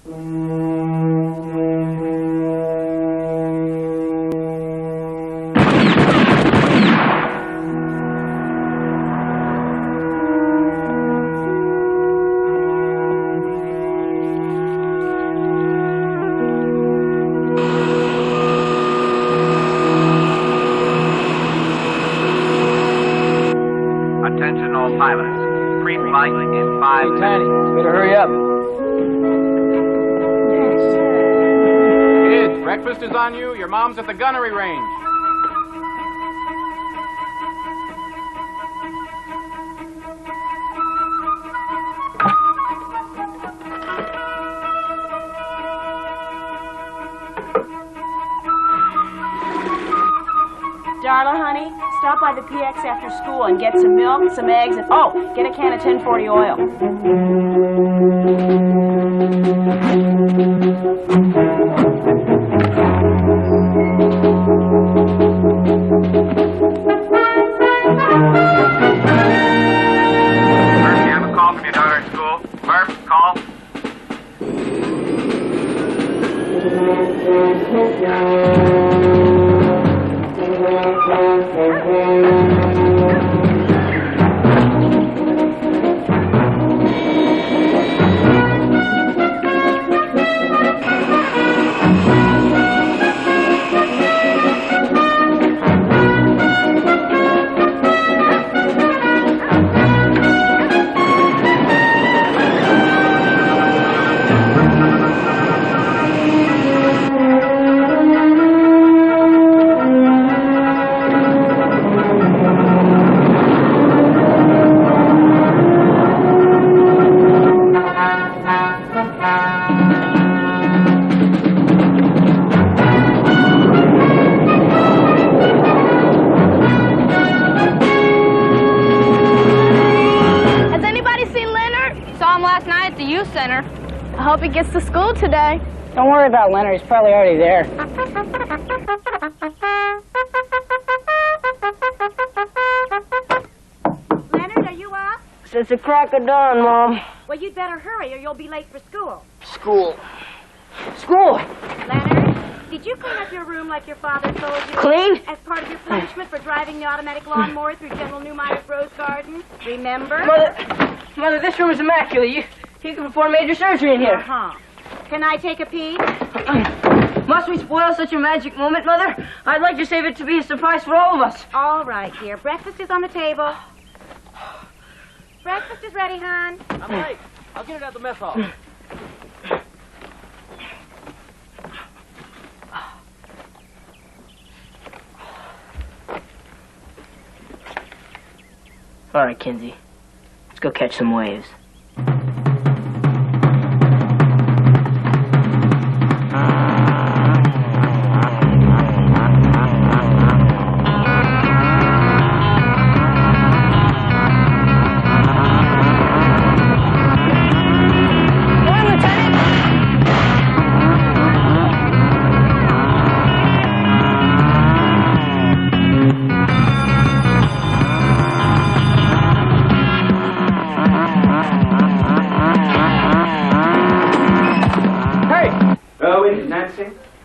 Attention all pilots. Pre-flight in 5 minutes. Better hurry up. Kids, breakfast is on you. Your mom's at the gunnery range. Darla, honey, stop by the PX after school and get some milk, some eggs, and oh, get a can of 1040 oil. Murph, you have a call from your daughter at school. Murph, call. I hope he gets to school today. Don't worry about Leonard. He's probably already there. Leonard, are you up? Since the crack of dawn, Mom. Well, you'd better hurry or you'll be late for school. School. School! Leonard, did you clean up your room like your father told you? Clean? As part of your punishment for driving the automatic lawnmower through General Newmeyer's rose garden? Remember? Mother, this room is immaculate. You can perform major surgery in here. Uh-huh. Can I take a peek? Must we spoil such a magic moment, Mother? I'd like to save it to be a surprise for all of us. All right, dear. Breakfast is on the table. Breakfast is ready, hon. I'm late. I'll get it at the mess hall. All right, Kinsey. Let's go catch some waves.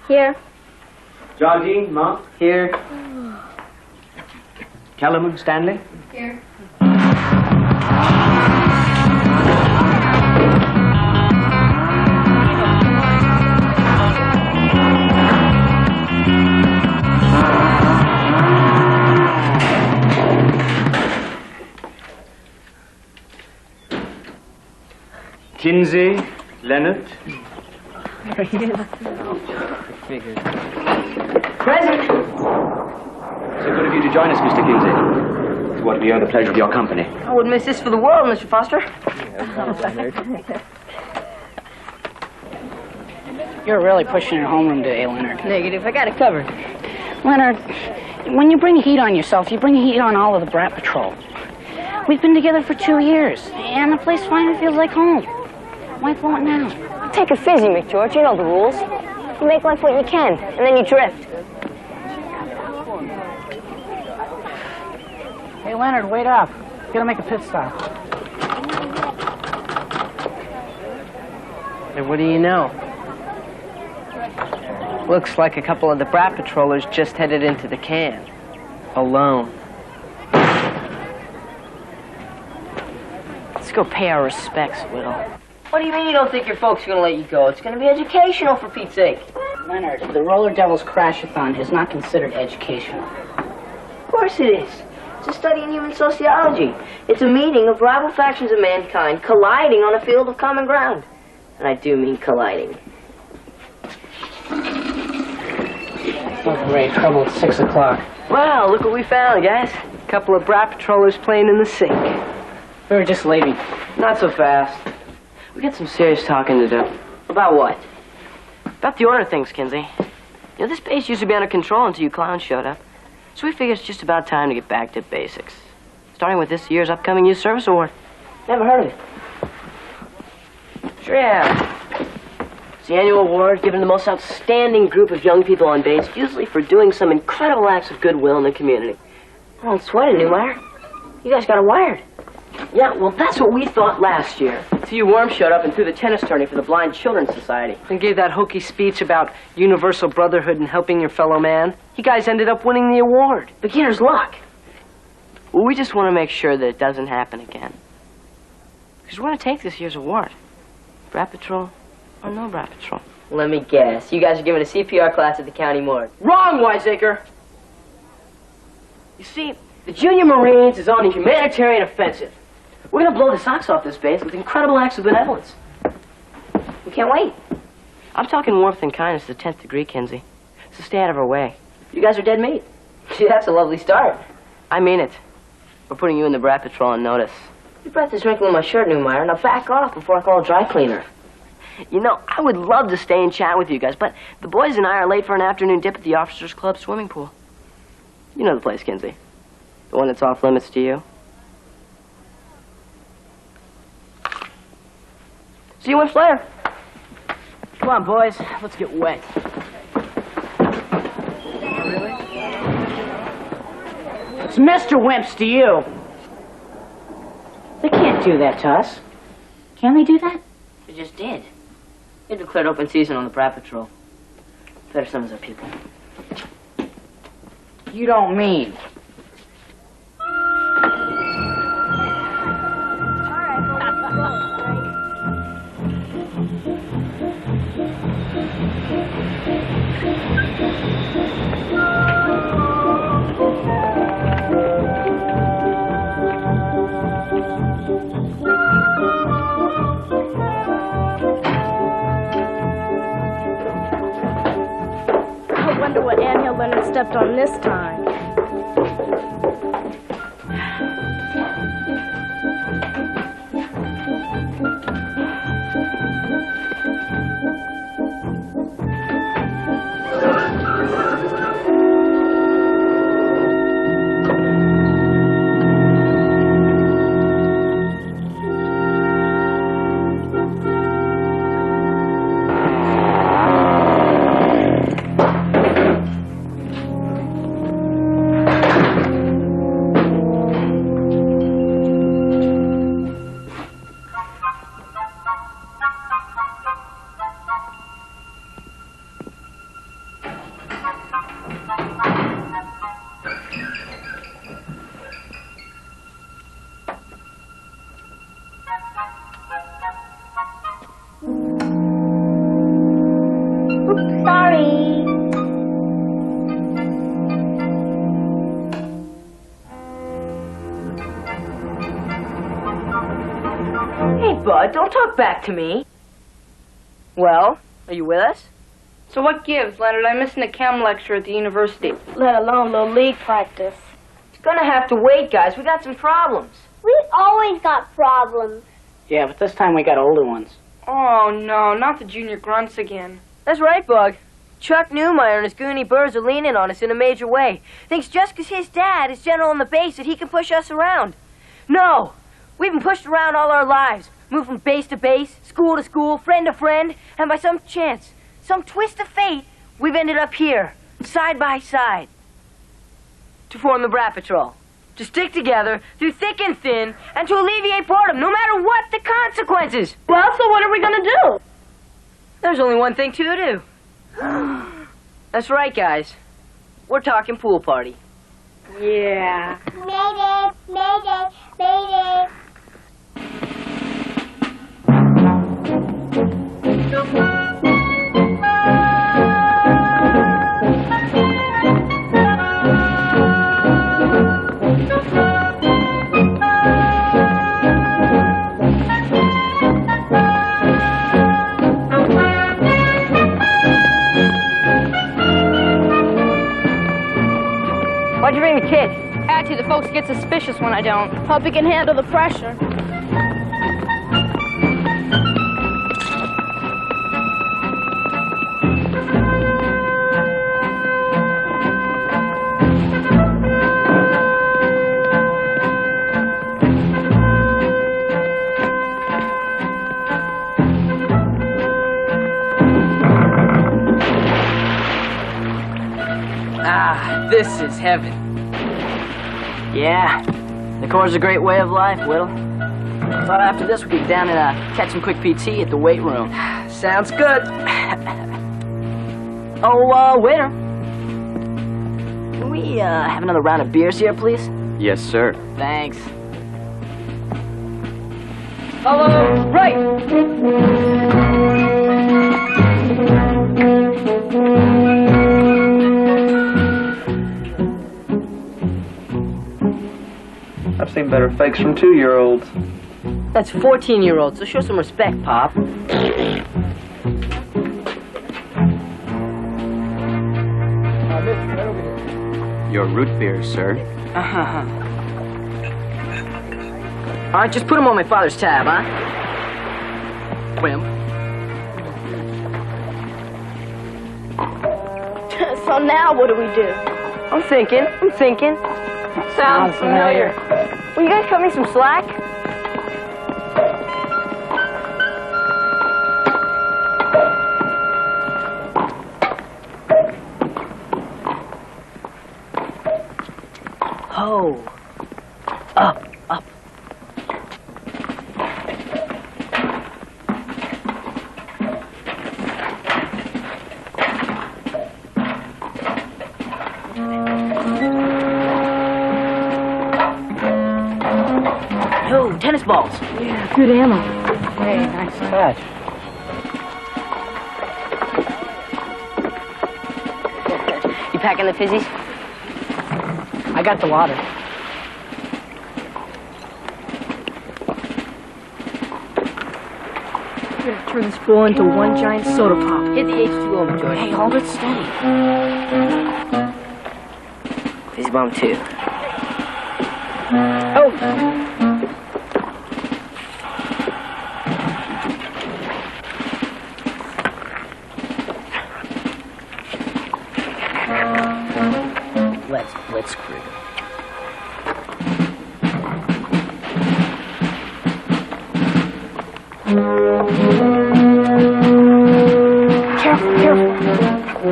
Here. Georgie, Mark? Here. Kellerman, Stanley? Here. Kinsey, Leonard? Present. So good of you to join us, Mr. Kinsey. To what we owe the pleasure of your company. I wouldn't miss this for the world, Mr. Foster. You're really pushing your homeroom today, Leonard. Negative. I got it covered. Leonard, when you bring heat on yourself, you bring heat on all of the B.R.A.T patrol. We've been together for 2 years, and the place finally feels like home. Why blow it now? Take it fizzy, McGeorge. You know the rules. You make life what you can, and then you drift. Hey, Leonard, wait up. Gotta make a pit stop. And what do you know? Looks like a couple of the B.R.A.T patrollers just headed into the can. Alone. Let's go pay our respects, Will. What do you mean you don't think your folks are going to let you go? It's going to be educational, for Pete's sake. Leonard, the Roller Devils Crashathon is not considered educational. Of course it is. It's a study in human sociology. It's a meeting of rival factions of mankind colliding on a field of common ground. And I do mean colliding. Oh, great. Trouble at 6 o'clock. Well, look what we found, guys. A couple of B.R.A.T patrollers playing in the sink. We were just leaving. Not so fast. We got some serious talking to do. About what? About the order of things, Kinsey. You know, this base used to be under control until you clowns showed up. So we figured it's just about time to get back to basics. Starting with this year's upcoming Youth Service Award. Never heard of it. Sure have. It's the annual award given to the most outstanding group of young people on base, usually for doing some incredible acts of goodwill in the community. Don't sweat it, Newmeyer. You guys got it wired. Yeah, well, that's what we thought last year. Till you Worm showed up and threw the tennis tourney for the Blind Children's Society. And gave that hokey speech about universal brotherhood and helping your fellow man. You guys ended up winning the award. Beginner's luck. Well, we just want to make sure that it doesn't happen again. Because we're going to take this year's award. B.R.A.T Patrol or no B.R.A.T Patrol. Let me guess. You guys are giving a CPR class at the county morgue. Wrong, Wiseacre! You see, the Junior Marines is on a humanitarian offensive. We're going to blow the socks off this base with incredible acts of benevolence. We can't wait. I'm talking warmth and kindness to the 10th degree, Kinsey. So stay out of our way. You guys are dead meat. Gee, that's a lovely start. I mean it. We're putting you in the B.R.A.T Patrol on notice. Your breath is wrinkling my shirt, Newmeyer. Now back off before I call a dry cleaner. You know, I would love to stay and chat with you guys, but the boys and I are late for an afternoon dip at the Officers Club swimming pool. You know the place, Kinsey. The one that's off limits to you. See you much later. Come on, boys. Let's get wet. It's Mr. Wimps to you. They can't do that to us. Can they do that? We just did. They declared open season on the B.R.A.T Patrol. Better some of our people. You don't mean. I wonder what anthill Leonard stepped on this time. Hey, Bud, don't talk back to me. Well, are you with us? So what gives, Leonard? I'm missing a chem lecture at the university. Let alone no league practice. It's gonna have to wait, guys. We got some problems. We always got problems. Yeah, but this time we got older ones. Oh, no, not the junior grunts again. That's right, Bug. Chuck Newmeyer and his goony birds are leaning on us in a major way. Thinks just 'cause his dad is general on the base that he can push us around. No! We've been pushed around all our lives. Moved from base to base, school to school, friend to friend, and by some chance, some twist of fate, we've ended up here, side by side, to form the B.R.A.T Patrol. To stick together through thick and thin, and to alleviate boredom, no matter what the consequences. Well, so what are we gonna do? There's only one thing to do. That's right, guys. We're talking pool party. Yeah. Mayday, mayday, mayday. Why'd you bring the kid? Auntie, the folks get suspicious when I don't. Hope he can handle the pressure. Ah, this is heaven. Yeah, the Corps' a great way of life, Whittle. Thought after this we could get down and catch some quick PT at the weight room. Sounds good. Oh, waiter. Can we have another round of beers here, please? Yes, sir. Thanks. Hello, right. I've seen better fakes from 2-year-olds. That's 14-year-olds, so show some respect, Pop. Your root beer, sir. All right, just put them on my father's tab, huh? Wimp. So now what do we do? I'm thinking. Sounds familiar. Will you guys cut me some slack? Oh. Up. Yo, tennis balls. Yeah, good ammo. Hey, nice catch. You packing the fizzies? I got the water. We're gonna turn this bowl into one giant soda pop. Hit the H2O, George. Hey, hold it steady. Fizzy bomb 2. Oh! Let's crew. Careful.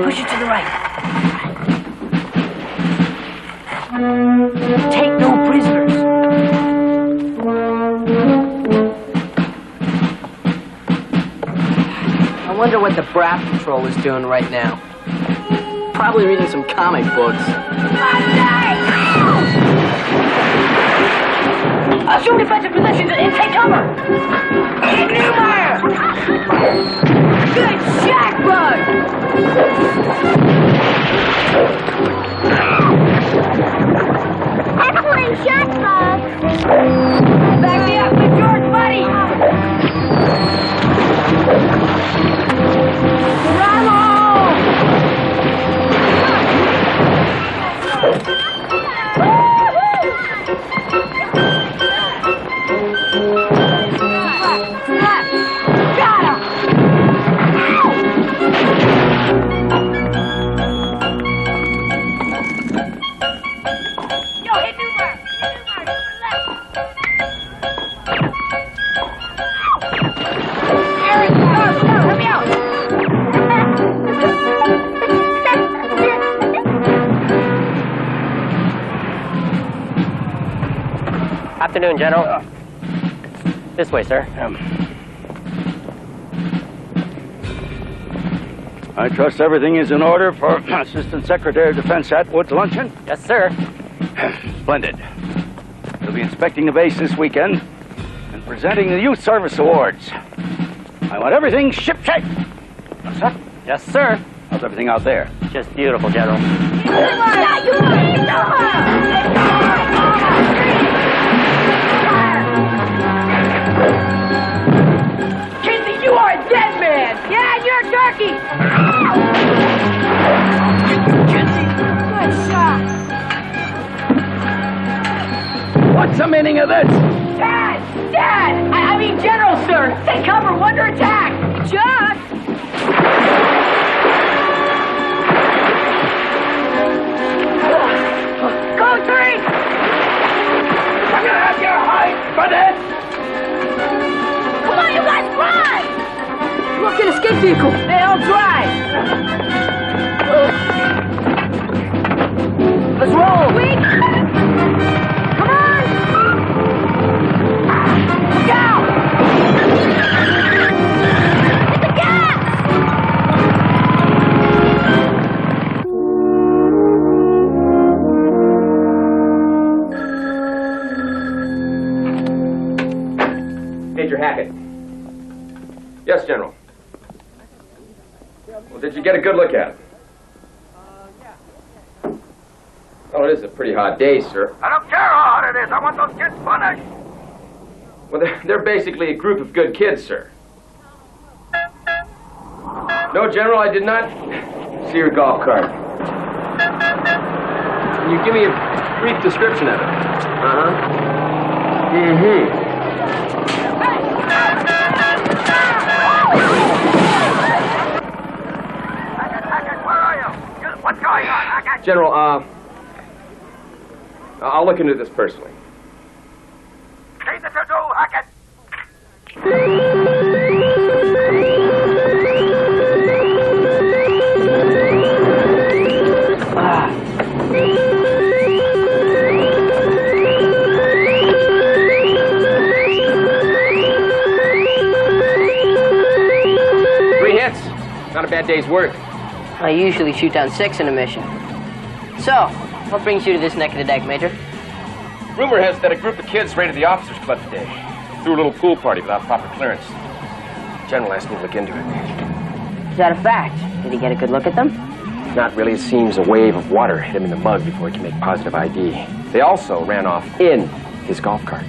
Push it to the right. Take no prisoners. I wonder what the B.R.A.T patrol is doing right now. Probably reading some comic books. Assume defensive positions and take cover! Hit Newmeyer! Good shot, Bug! Excellent shot, Bug. Back me up, good George, buddy! Bravo! Afternoon, General. This way, sir. I trust everything is in order for Assistant Secretary of Defense Atwood's luncheon? Yes, sir. Splendid. We'll be inspecting the base this weekend and presenting the Youth Service Awards. I want everything shipshape. What's that? Yes, sir. How's everything out there? Just beautiful, General. Kinsey, you are a dead man! Yeah, you're a turkey! Kinsey! Good shot! What's the meaning of this? Dad! Dad! I mean General, sir! Take cover! We're under attack! Chuck! Go, Tree! I'm gonna have your hide for this! Come on, you guys, run! Look, an escape vehicle! Hey, I'll drive! Let's roll! Wait! Come on! Look out! Hit the gas! Major Hackett. Yes, General. Well, did you get a good look at it? Oh, it is a pretty hot day, sir. I don't care how hot it is. I want those kids punished. Well, they're basically a group of good kids, sir. No, General, I did not see your golf cart. Can you give me a brief description of it? Uh-huh. Mm-hmm. What's going on? General, I'll look into this personally. Keep it to do, Hackett. Three hits. Not a bad day's work. I usually shoot down 6 in a mission. So, what brings you to this neck of the deck, Major? Rumor has that a group of kids raided the officers' club today. Threw a little pool party without proper clearance. General asked me to look into it. Is that a fact? Did he get a good look at them? Not really. It seems a wave of water hit him in the mug before he could make positive ID. They also ran off in his golf cart.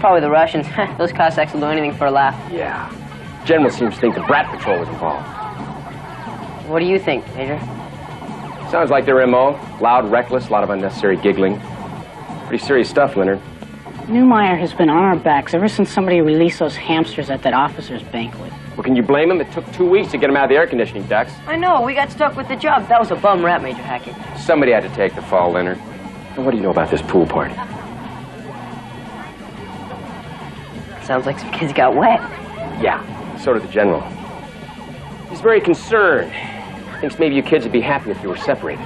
Probably the Russians. Those Cossacks will do anything for a laugh. Yeah. General seems to think the B.R.A.T patrol was involved. What do you think, Major? Sounds like their M.O. Loud, reckless, a lot of unnecessary giggling. Pretty serious stuff, Leonard. Newmeyer has been on our backs ever since somebody released those hamsters at that officer's banquet. Well, can you blame him? It took 2 weeks to get him out of the air conditioning ducts. I know, we got stuck with the job. That was a bum rap, Major Hackett. Somebody had to take the fall, Leonard. And what do you know about this pool party? Sounds like some kids got wet. Yeah, so did the general. He's very concerned. Thinks maybe you kids would be happy if you were separated.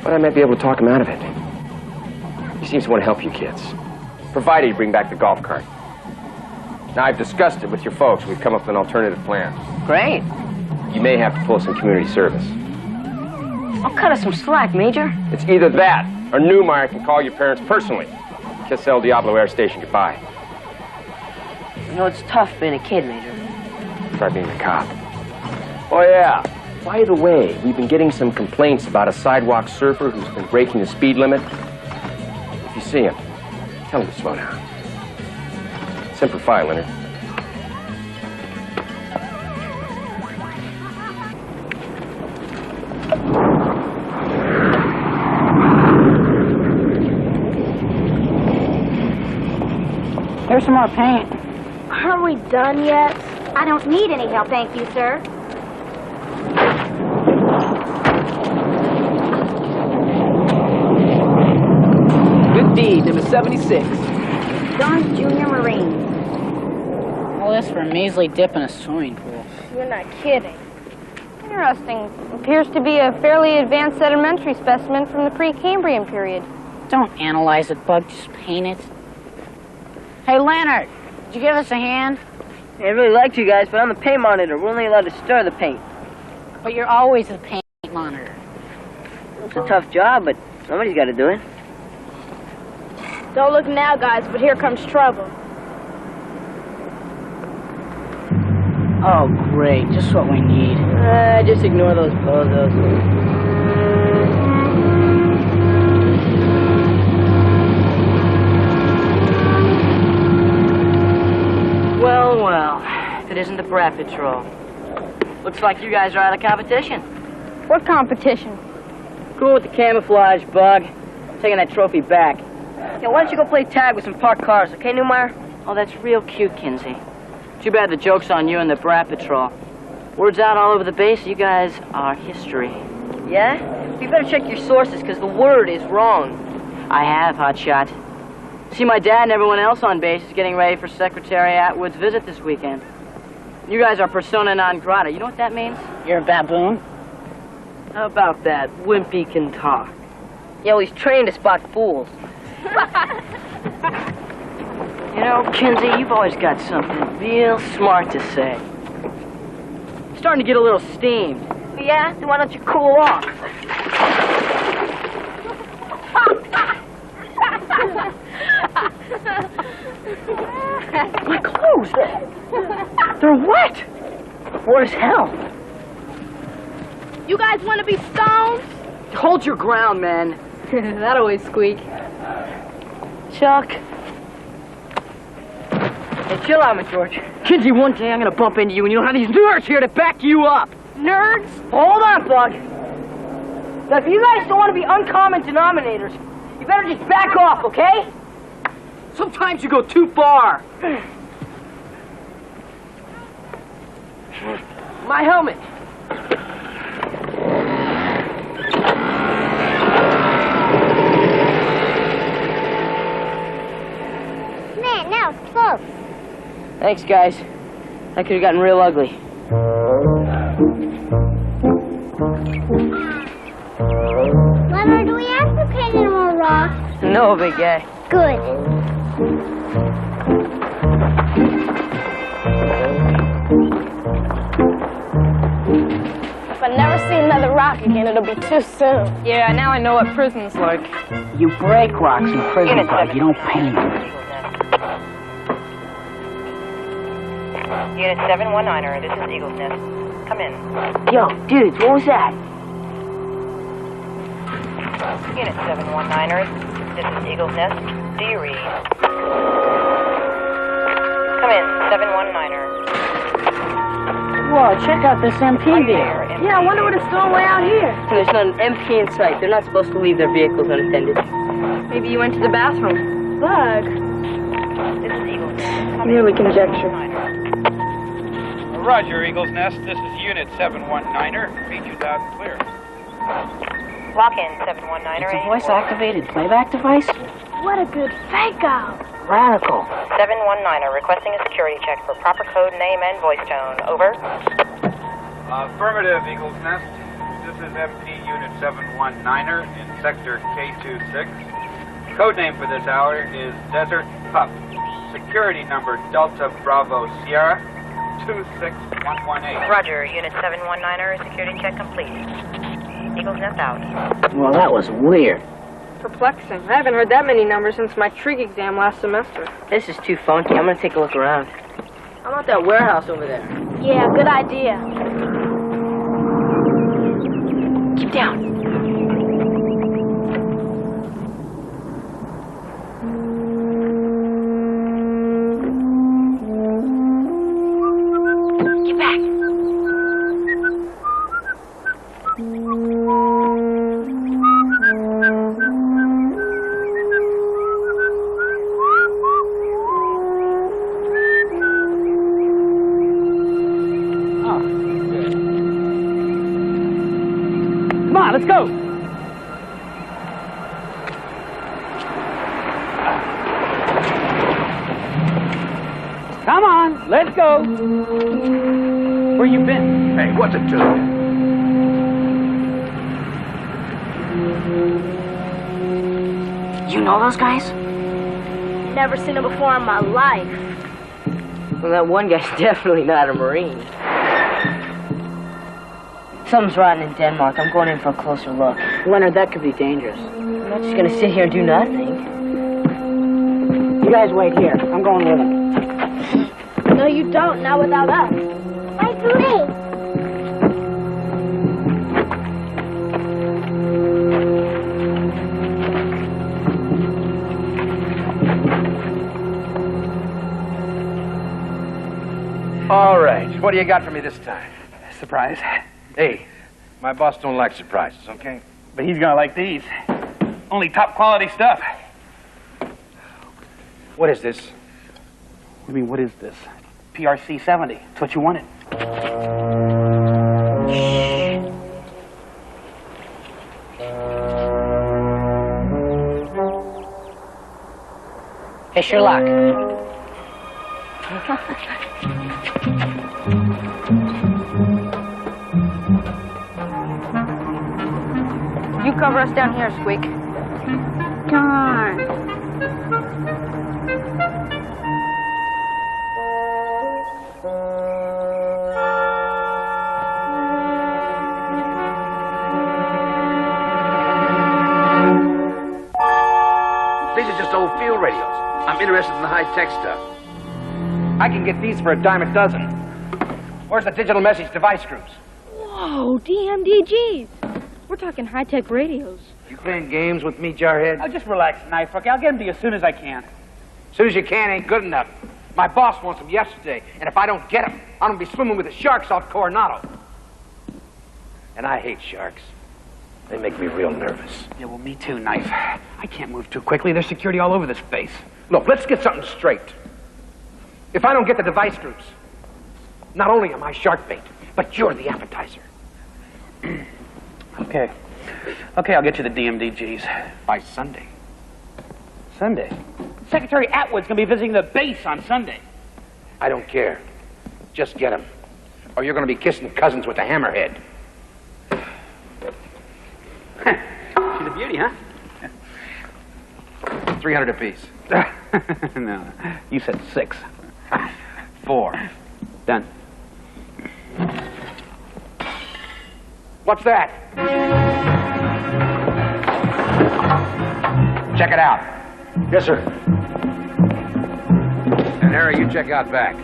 But I might be able to talk him out of it. He seems to want to help you kids, provided you bring back the golf cart. Now, I've discussed it with your folks. We've come up with an alternative plan. Great. You may have to pull some community service. I'll cut us some slack, Major. It's either that, or Newmeyer can call your parents personally. Kiss El Diablo Air Station goodbye. You know, it's tough being a kid, Major. Try being a cop. Oh, yeah. By the way, we've been getting some complaints about a sidewalk surfer who's been breaking the speed limit. If you see him, tell him to slow down. Semper Fi, Leonard. Here's some more paint. Aren't we done yet? I don't need any help, thank you, sir. Good deed, number 76. Don's Junior Marine. All this for a measly dip in a swimming pool. You're not kidding. Interesting. Appears to be a fairly advanced sedimentary specimen from the Precambrian period. Don't analyze it, Bug. Just paint it. Hey, Leonard, did you give us a hand? I really liked you guys, but I'm the paint monitor. We're only allowed to stir the paint. But you're always the paint monitor. It's a tough job, but somebody's got to do it. Don't look now, guys, but here comes trouble. Oh, great. Just what we need. Just ignore those bozos. Well, well. If it isn't the B.R.A.T Patrol. Looks like you guys are out of competition. What competition? Cool with the camouflage, Bug. Taking that trophy back. Yeah, why don't you go play tag with some parked cars, okay, Newmeyer? Oh, that's real cute, Kinsey. Too bad the joke's on you and the B.R.A.T Patrol. Word's out all over the base, you guys are history. Yeah? You better check your sources, because the word is wrong. I have, Hotshot. See, my dad and everyone else on base is getting ready for Secretary Atwood's visit this weekend. You guys are persona non grata. You know what that means? You're a baboon? How about that? Wimpy can talk. Yeah, well, he's trained to spot fools. You know, Kinsey, you've always got something real smart to say. Starting to get a little steamed. Yeah? Then why don't you cool off? My clothes, they're wet. Wet as hell. You guys want to be stoned? Hold your ground, man. That always squeak. Chuck. Hey, chill out, McGeorge. Kinsey, one day I'm gonna bump into you and you'll have these nerds here to back you up. Nerds? Hold on, Bug. Now, if you guys don't want to be uncommon denominators, you better just back off, okay? Sometimes you go too far. My helmet. Man, now it's close. Thanks, guys. That could have gotten real ugly. Leonard, do we have to paint any more rocks? No, big guy. Good. If I never see another rock again, it'll be too soon. Yeah, now I know what prison's like. You break rocks in prison, Bug. You don't paint them. Unit 719er, this is Eagle's Nest. Come in. Yo, dudes, what was that? Unit 719er, this is Eagle's Nest. Do you read? Come in, 719er. Whoa, check out this MP there. Yeah, I wonder what it's doing way out here. There's not an MP in sight. They're not supposed to leave their vehicles unattended. Maybe you went to the bathroom. Bug. This is Eagle's Nest. Merely conjecture. Roger, Eagle's Nest. This is Unit 719er. Read you loud and clear. Lock in, 719er. It's a voice-activated playback device? What a good fake out. Radical. 719er, requesting a security check for proper code name and voice tone. Over. Affirmative, Eagle's Nest. This is MP Unit 719er in Sector K26. Code name for this hour is Desert Pup. Security number Delta Bravo Sierra 26118. Roger, Unit 719er, security check complete. Eagle's Nest out. Well, that was weird. Perplexing. I haven't heard that many numbers since my trig exam last semester. This is too funky. I'm gonna take a look around. How about that warehouse over there? Yeah, good idea. Keep down. Get back. Come on, let's go. Come on, let's go. Where you been? Hey, what's it to? You know those guys? Never seen them before in my life. Well, that one guy's definitely not a Marine. Something's rotten in Denmark. I'm going in for a closer look. Leonard, that could be dangerous. I'm not just going to sit here and do nothing. You guys wait here. I'm going with him. No, you don't. Not without us. Wait for me. All right, what do you got for me this time? Surprise. Hey, my boss don't like surprises, okay? But he's gonna like these. Only top quality stuff. What is this? I mean, what is this? PRC 70. It's what you wanted. Hey, Sherlock. You cover us down here, Squeak. Darn. These are just old field radios. I'm interested in the high-tech stuff. I can get these for a dime a dozen. Where's the digital message device groups? Whoa, DMDGs. We're talking high-tech radios. You playing games with me, Jarhead? Oh, just relax, Knife. Okay, I'll get them to you as soon as I can. As soon as you can ain't good enough. My boss wants them yesterday, and if I don't get them, I'm gonna be swimming with the sharks off Coronado. And I hate sharks. They make me real nervous. Yeah, well, me too, Knife. I can't move too quickly. There's security all over this place. Look, let's get something straight. If I don't get the device groups, not only am I shark bait, but you're the appetizer. Okay. Okay, I'll get you the DMDGs. By Sunday. Sunday? Secretary Atwood's gonna be visiting the base on Sunday. I don't care. Just get them. Or you're gonna be kissing cousins with the hammerhead. She's a beauty, huh? 300 apiece. No, you said 6. 4. Done. What's that? Check it out. Yes, sir. And Harry, you check out back.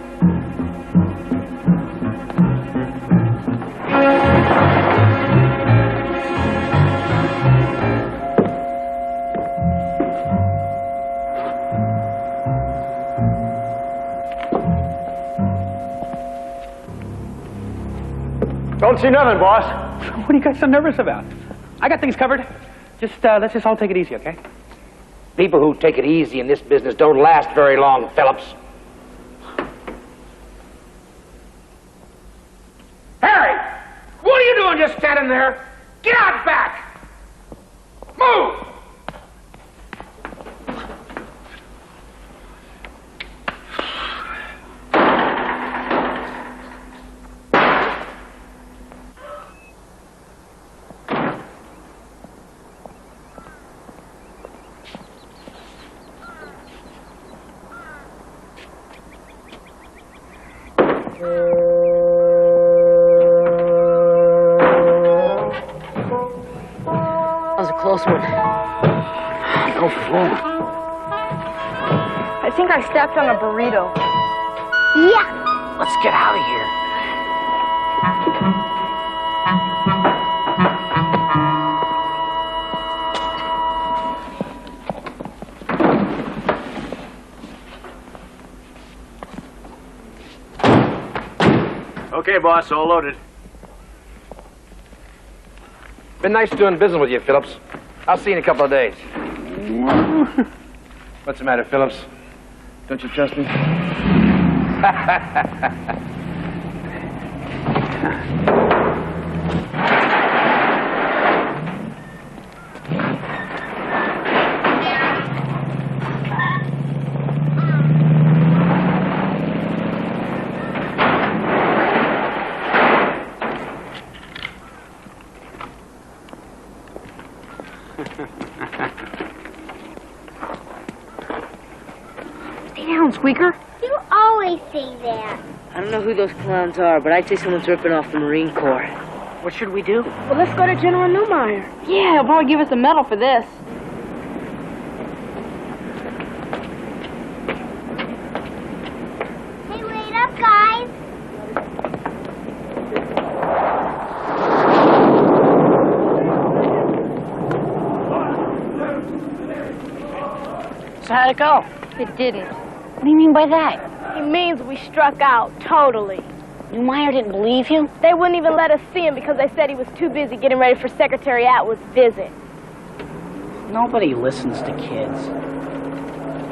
Don't see nothing, boss. What are you guys so nervous about? I got things covered. Just, let's just all take it easy, okay? People who take it easy in this business don't last very long, Phillips. Harry! What are you doing just standing there? Get out back! Move! Close one. Go forward. I think I stepped on a burrito. Yeah. Let's get out of here. Okay, boss, all loaded. Been nice doing business with you, Phillips. I'll see you in a couple of days. What's the matter, Phillips? Don't you trust me? Stay down, Squeaker. You always always say that. I don't know who those clowns are, but I'd say someone's ripping off the Marine Corps. What should we do? Well, let's go to General Newmeyer. Yeah, he'll probably give us a medal for this. Hey, wait up, guys. So how'd it go? It didn't. What do you mean by that? He means we struck out, totally. Newmeyer didn't believe you? They wouldn't even let us see him because they said he was too busy getting ready for Secretary Atwood's visit. Nobody listens to kids.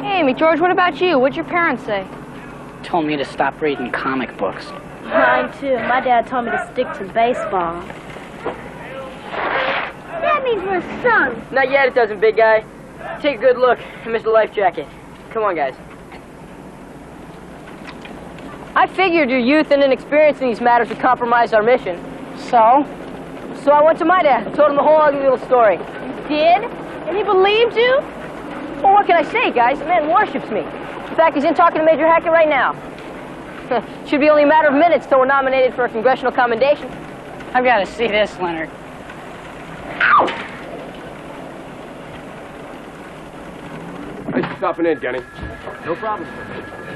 Hey, McGeorge, what about you? What'd your parents say? Told me to stop reading comic books. Mine too. My dad told me to stick to baseball. That means we're sunk. Not yet, it doesn't, big guy. Take a good look at Mr. Life Jacket. Come on, guys. I figured your youth and inexperience in these matters would compromise our mission. So? So I went to my dad and told him the whole ugly little story. Did? And he believed you? Well, what can I say, guys? The man worships me. In fact, he's in talking to Major Hackett right now. Should be only a matter of minutes till we're nominated for a congressional commendation. I've got to see this, Leonard. Thanks for stopping in, Gunny. No problem.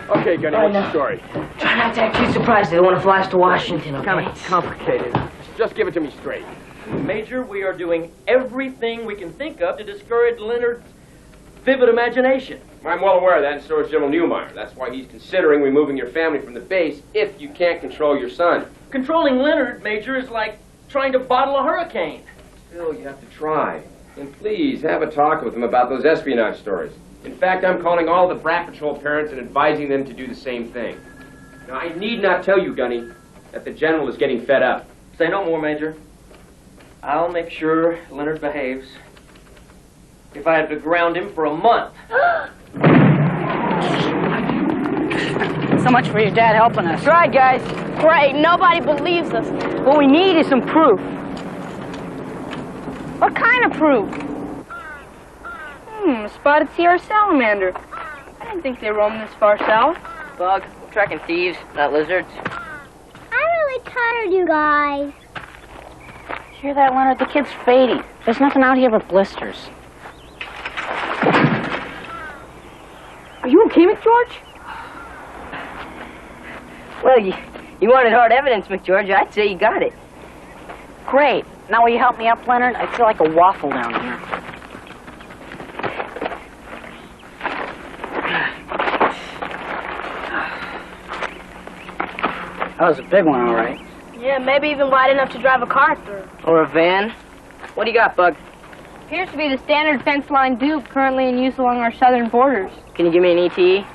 Okay, Gunny, what's the story? Try not to act too surprised. They don't want to fly us to Washington, okay? Kind of complicated. Just give it to me straight. Major, we are doing everything we can think of to discourage Leonard's vivid imagination. I'm well aware of that, and so is General Newmeyer. That's why he's considering removing your family from the base if you can't control your son. Controlling Leonard, Major, is like trying to bottle a hurricane. Still, you have to try. And please, have a talk with him about those espionage stories. In fact, I'm calling all the B.R.A.T Patrol parents and advising them to do the same thing. Now, I need not tell you, Gunny, that the General is getting fed up. Say no more, Major. I'll make sure Leonard behaves. If I have to ground him for a month. So much for your dad helping us. That's right, guys. Great, nobody believes us. What we need is some proof. What kind of proof? Spotted Sierra salamander. I didn't think they roamed this far south. Bug, we're tracking thieves, not lizards. I'm really tired, you guys. Hear that, Leonard? The kid's fading. There's nothing out here but blisters. Are you okay, McGeorge? Well, you wanted hard evidence, McGeorge. I'd say you got it. Great. Now will you help me up, Leonard? I feel like a waffle down here. That was a big one, all right. Yeah, maybe even wide enough to drive a car through. Or a van. What do you got, Bug? Appears to be the standard fence line dupe currently in use along our southern borders. Can you give me an ETA?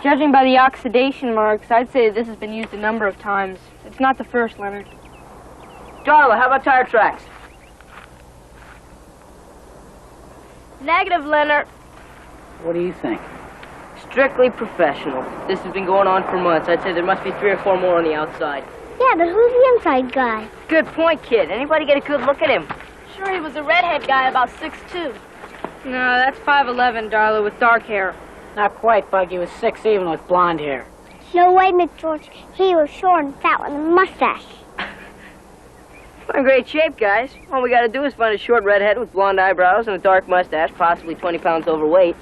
Judging by the oxidation marks, I'd say this has been used a number of times. It's not the first, Leonard. Darla, how about tire tracks? Negative, Leonard. What do you think? Strictly professional. This has been going on for months. I'd say there must be 3 or 4 more on the outside. Yeah, but who's the inside guy? Good point, kid. Anybody get a good look at him? Sure, he was a redhead guy about 6'2". No, that's 5'11", Darla, with dark hair. Not quite, Bug. He was 6 even with blonde hair. No way, McGeorge. He was short and fat with a mustache. We're in great shape, guys. All we gotta do is find a short redhead with blonde eyebrows and a dark mustache, possibly 20 pounds overweight.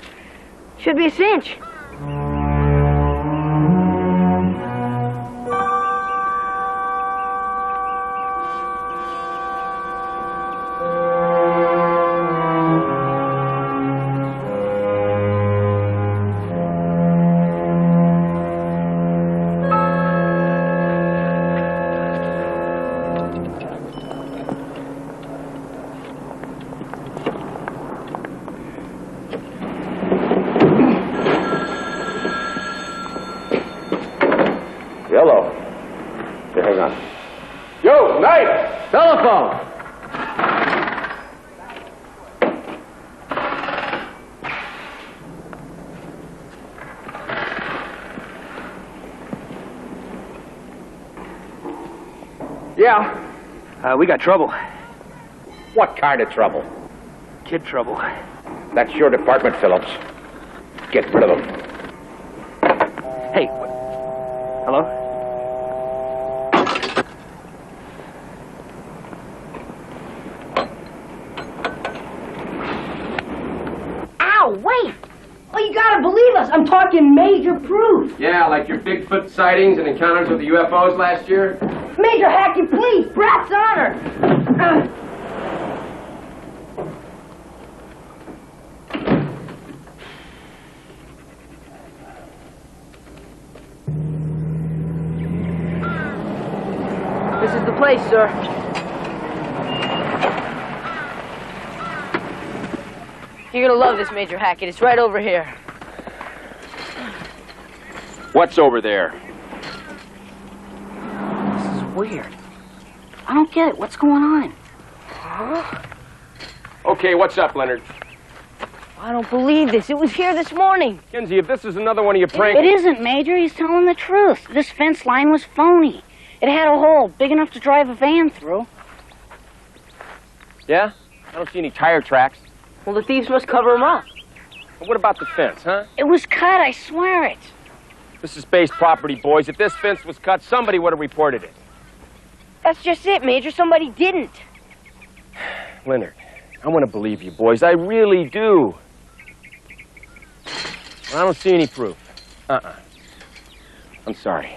Should be a cinch. Hello. Here, hang on. Yo, Knight! Telephone! Yeah. We got trouble. What kind of trouble? Kid trouble. That's your department, Phillips. Get rid of him. Hey, Hello? Ow, wait! Oh, you gotta believe us. I'm talking major proof. Yeah, like your Bigfoot sightings and encounters with the UFOs last year? Major Hackett, please. B.R.A.T's honor. This is the place, sir. You're gonna love this, Major Hackett. It's right over here. What's over there? This is weird. I don't get it. What's going on? Huh? Okay, what's up, Leonard? I don't believe this. It was here this morning. Kinsey, if this is another one of your pranks... It isn't, Major. He's telling the truth. This fence line was phony. It had a hole big enough to drive a van through. Yeah? I don't see any tire tracks. Well, the thieves must cover them up. But what about the fence, huh? It was cut, I swear it. This is base property, boys. If this fence was cut, somebody would have reported it. That's just it, Major. Somebody didn't. Leonard, I want to believe you, boys. I really do. Well, I don't see any proof. I'm sorry.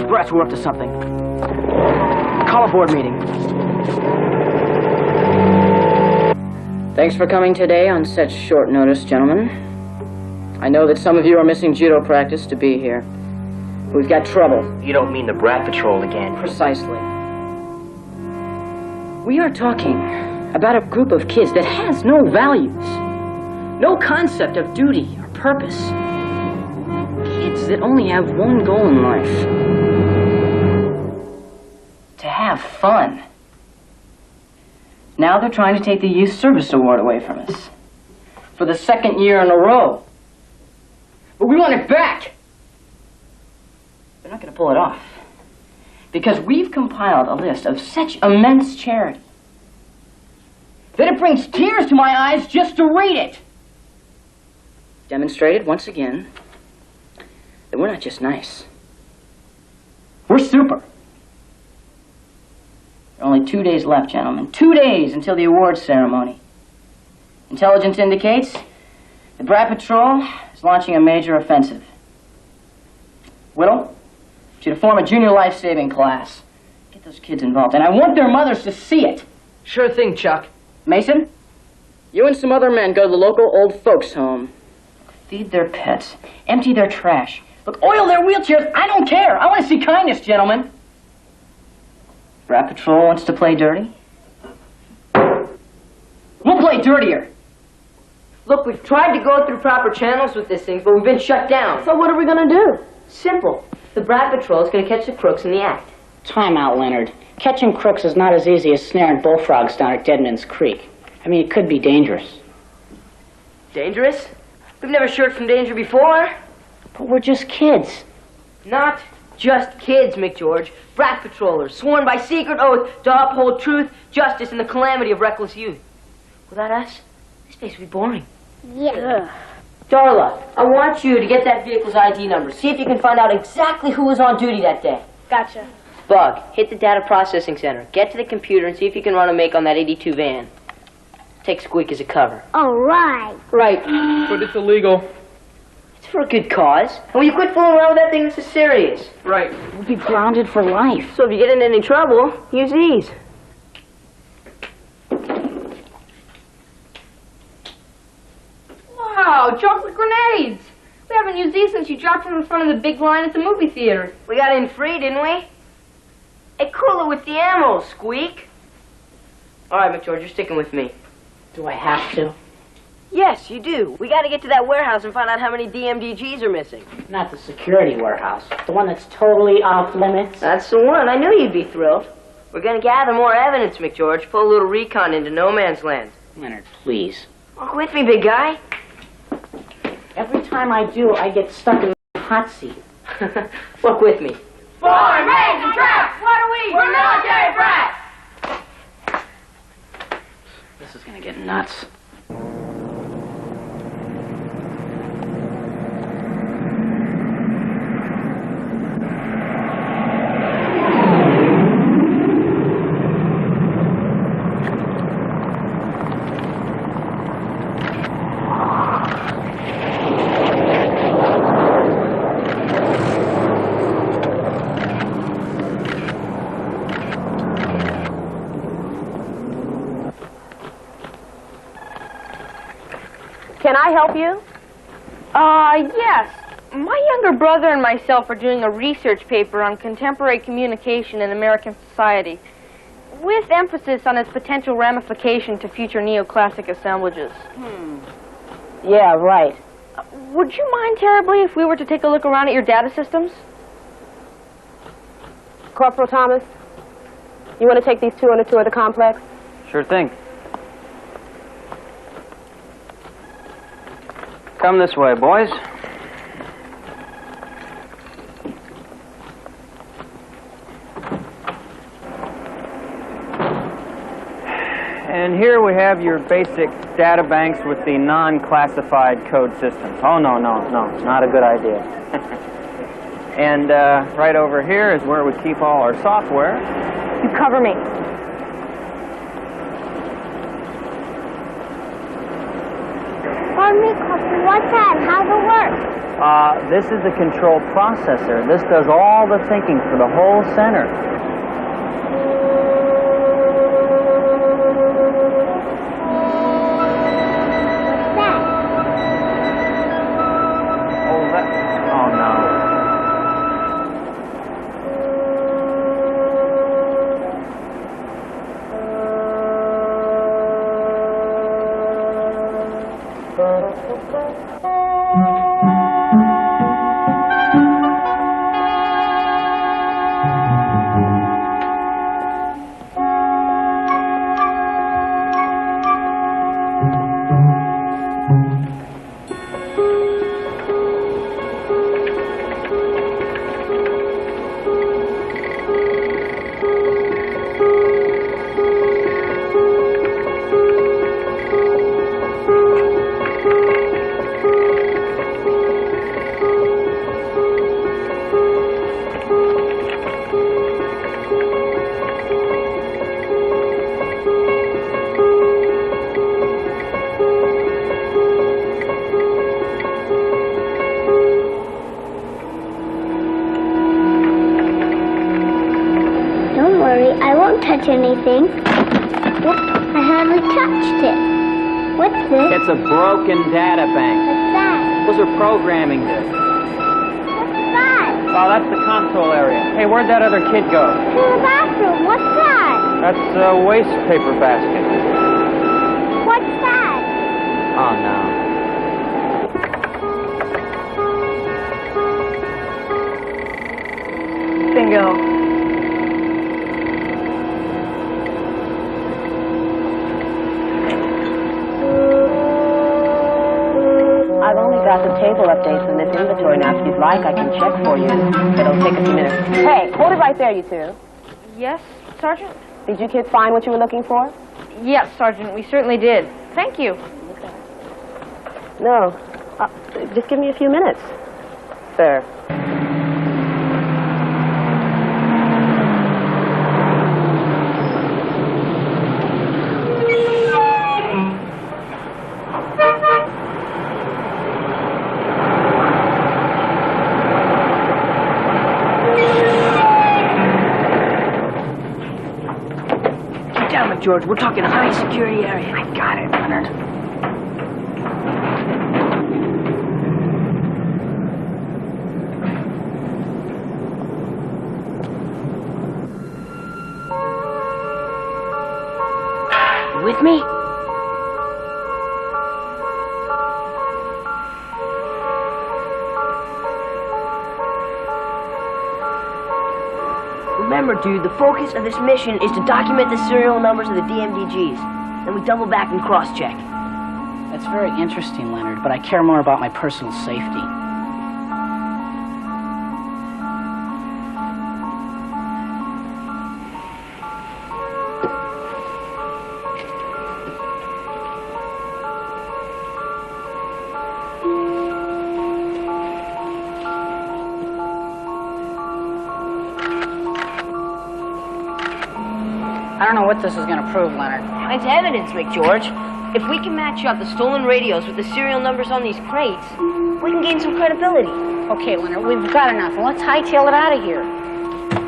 B.R.A.T we're up to something. Call a board meeting. Thanks for coming today on such short notice, gentlemen. I know that some of you are missing judo practice to be here. We've got trouble. You don't mean the B.R.A.T patrol again? Precisely. We are talking about a group of kids that has no values, no concept of duty or purpose. Kids that only have one goal in life. To have fun. Now they're trying to take the Youth Service Award away from us. For the second year in a row. But we want it back. They're not going to pull it off. Because we've compiled a list of such immense charity that it brings tears to my eyes just to read it. Demonstrated once again that we're not just nice. We're super. There are only 2 days left, gentlemen. 2 days until the awards ceremony. Intelligence indicates the B.R.A.T patrol is launching a major offensive. Whittle, I want you to form a junior life-saving class. Get those kids involved, and I want their mothers to see it. Sure thing, Chuck. Mason, you and some other men go to the local old folks' home. Feed their pets. Empty their trash. Look, oil their wheelchairs. I don't care. I want to see kindness, gentlemen. B.R.A.T patrol wants to play dirty? We'll play dirtier. Look, we've tried to go through proper channels with this thing, but we've been shut down. So what are we going to do? Simple. The B.R.A.T patrol is going to catch the crooks in the act. Time out, Leonard. Catching crooks is not as easy as snaring bullfrogs down at Deadman's Creek. I mean, it could be dangerous. Dangerous? We've never shirked from danger before. But we're just kids. Not just kids, McGeorge. B.R.A.T patrollers, sworn by secret oath to uphold truth, justice, and the calamity of reckless youth. Without us, this place would be boring. Yeah. Darla, I want you to get that vehicle's ID number. See if you can find out exactly who was on duty that day. Gotcha. Bug, hit the data processing center. Get to the computer and see if you can run a make on that 82 van. Take Squeak as a cover. All right. Right. But it's illegal. It's for a good cause. And when you quit fooling around with that thing, this is serious. Right. We'll be grounded for life. So if you get into any trouble, use these. Wow, chocolate grenades! We haven't used these since you dropped them in front of the big line at the movie theater. We got in free, didn't we? Hey, cool it with the ammo, Squeak. All right, McGeorge, you're sticking with me. Do I have to? Yes, you do. We gotta get to that warehouse and find out how many DMDGs are missing. Not the security warehouse. The one that's totally off limits. That's the one. I knew you'd be thrilled. We're gonna gather more evidence, McGeorge. Pull a little recon into no man's land. Leonard, please. Walk with me, big guy. Every time I do, I get stuck in the hot seat. Walk with me. Foreign raids and traps! What are we? We're military brats! This is gonna get nuts. Can I help you? Yes. My younger brother and myself are doing a research paper on contemporary communication in American society, with emphasis on its potential ramification to future neoclassic assemblages. Yeah, right. Would you mind terribly if we were to take a look around at your data systems? Corporal Thomas, you want to take these two on a tour of the complex? Sure thing. Come this way, boys. And here we have your basic data banks with the non-classified code systems. Oh, no, not a good idea. And right over here is where we keep all our software. You cover me. Pardon me, Corporal, what's that? How's it work? This is the control processor. This does all the thinking for the whole center. Touch anything. Whoops, I hardly touched it. What's this? It's a broken data bank. What's that? Those are programming disks. What's that? Oh, that's the console area. Hey, where'd that other kid go? To the bathroom. What's that? That's a waste paper basket. What's that? Oh, no. Bingo. I've only got the table updates in this inventory now. If you'd like, I can check for you. It'll take a few minutes. Hey, hold it right there, you two. Yes, Sergeant? Did you kids find what you were looking for? Yes, Sergeant, we certainly did. Thank you. No. Just give me a few minutes. There. George, we're talking a high security area. I got it, Leonard. You with me? dude, the focus of this mission is to document the serial numbers of the DMDGs. Then we double back and cross-check. That's very interesting, Leonard, but I care more about my personal safety. I don't know what this is going to prove, Leonard. It's evidence, McGeorge. If we can match up the stolen radios with the serial numbers on these crates, we can gain some credibility. Okay, Leonard, we've got enough. Let's hightail it out of here.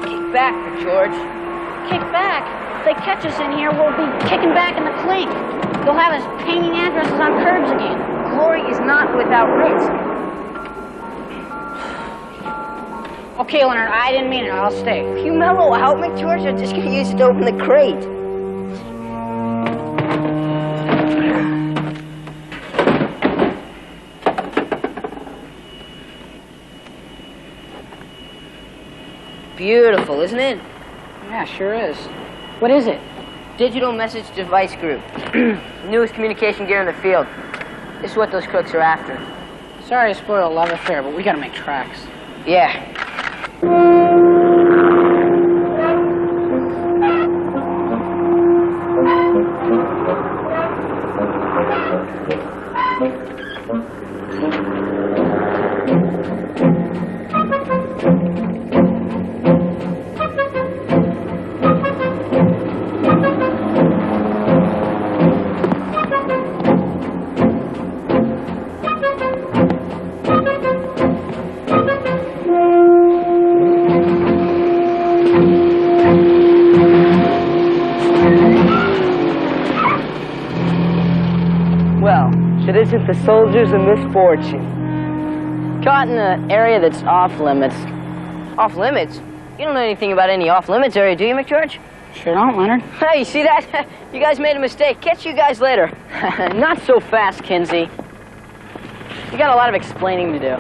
Kick back, McGeorge. Kick back? If they catch us in here, we'll be kicking back in the clink. They'll have us painting addresses on curbs again. Glory is not without risk. Okay, Leonard, I didn't mean it. I'll stay. You mellow out, McGeorge. I'm just gonna use it to open the crate. Beautiful, isn't it? Yeah, sure is. What is it? Digital message device group. Newest communication gear in the field. This is what those crooks are after. Sorry to spoil a love affair, but we gotta make tracks. Yeah. It isn't the soldiers of misfortune. Caught in an area that's off limits. Off limits? You don't know anything about any off limits area, do you, McGeorge? Sure don't, Leonard. Hey, you see that? You guys made a mistake. Catch you guys later. Not so fast, Kinsey. You got a lot of explaining to do.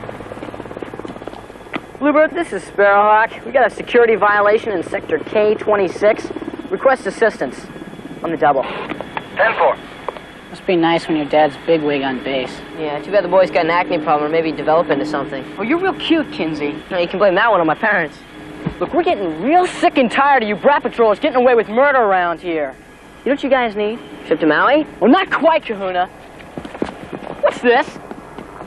Bluebird, this is Sparrowhawk. We got a security violation in sector K26. Request assistance. On the double. 10-4. Must be nice when your dad's bigwig on base. Yeah, too bad the boy's got an acne problem or maybe develop into something. Oh, you're real cute, Kinsey. No, you can blame that one on my parents. Look, we're getting real sick and tired of you brat patrollers getting away with murder around here. You know what you guys need? Trip to Maui? Well, not quite, Kahuna. What's this?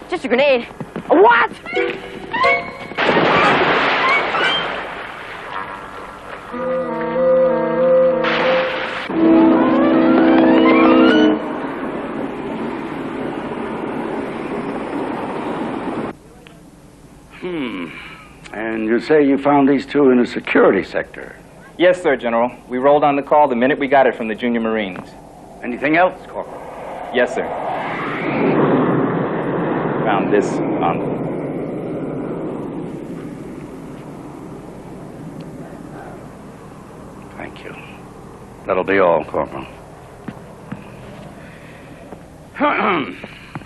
Just a grenade. A what? And you say you found these two in a security sector? Yes, sir, General. We rolled on the call the minute we got it from the Junior Marines. Anything else, Corporal? Yes, sir. Found this envelope. Thank you. That'll be all, Corporal.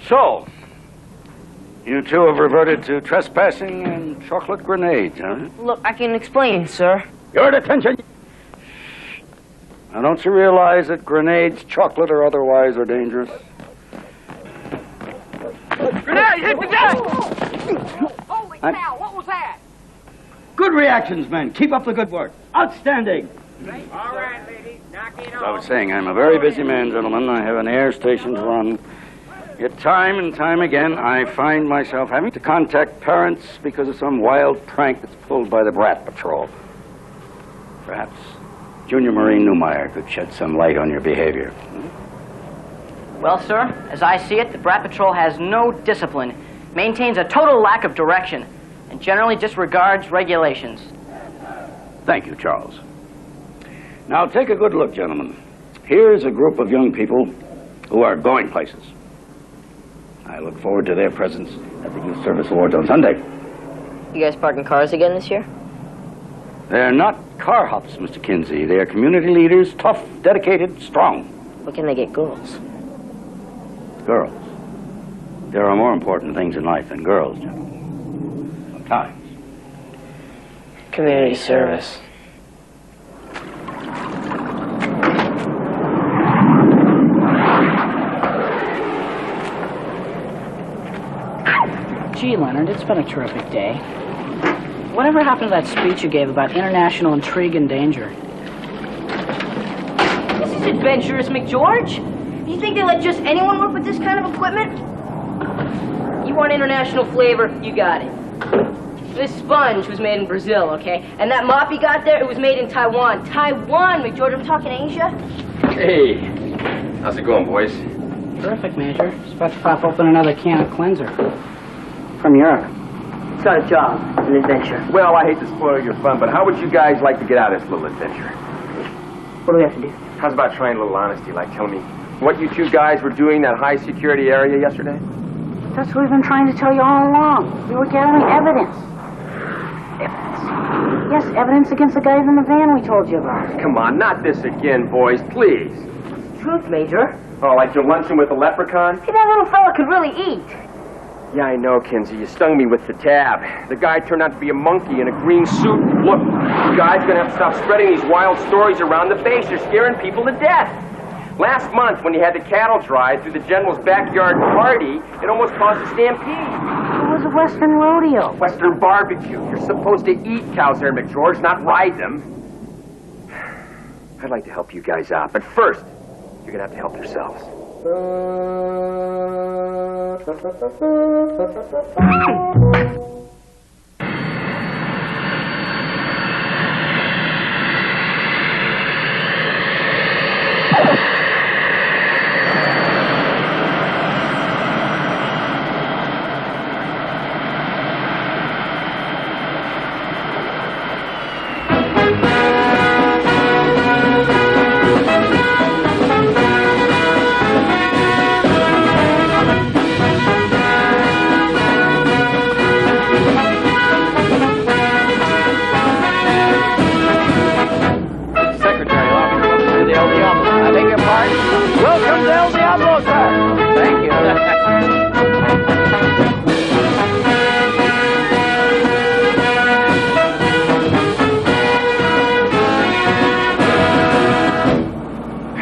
So, you two have reverted to trespassing and chocolate grenades, huh? Look, I can explain, sir. Your attention! Now, don't you realize that grenades, chocolate, or otherwise, are dangerous? Grenade! Hit the desk! Holy cow, what was that? Good reactions, men. Keep up the good work. Outstanding. All right, lady, knock it As I was saying, I'm a very busy man, gentlemen. I have an air station to run. Yet time and time again, I find myself having to contact parents because of some wild prank that's pulled by the B.R.A.T patrol. Perhaps Junior Marine Newmeyer could shed some light on your behavior. Well, sir, as I see it, the B.R.A.T patrol has no discipline, maintains a total lack of direction, and generally disregards regulations. Thank you, Charles. Now, take a good look, gentlemen. Here's a group of young people who are going places. I look forward to their presence at the Youth Service Awards on Sunday. You guys parking cars again this year? They're not car hops, Mr. Kinsey. They're community leaders, tough, dedicated, strong. Where can they get girls? Girls. There are more important things in life than girls, gentlemen. Sometimes. Community service. Gee, Leonard, it's been a terrific day. Whatever happened to that speech you gave about international intrigue and danger? This is adventurous, McGeorge. You think they let just anyone work with this kind of equipment? You want international flavor? You got it. This sponge was made in Brazil, okay? And that mop you got there, it was made in Taiwan. Taiwan, McGeorge. I'm talking Asia. Hey, how's it going, boys? Terrific, Major. Just about to pop open another can of cleanser. From Europe. It's not a job, it's an adventure. Well, I hate to spoil your fun, but how would you guys like to get out of this little adventure? What do we have to do? How's about trying a little honesty, like telling me what you two guys were doing in that high-security area yesterday? That's what we've been trying to tell you all along. We were gathering evidence. Evidence? Yes, evidence against the guys in the van we told you about. Come on, not this again, boys, please. Truth, Major. Oh, like your luncheon with the leprechaun? See, that little fella could really eat. Yeah, I know, Kinsey. You stung me with the tab. The guy turned out to be a monkey in a green suit. Look, you guys are gonna have to stop spreading these wild stories around the base. You're scaring people to death. Last month, when you had the cattle drive through the general's backyard party, it almost caused a stampede. It was a Western rodeo. Western barbecue. You're supposed to eat cows there, McGeorge, not ride them. I'd like to help you guys out, but first, you're gonna have to help yourselves.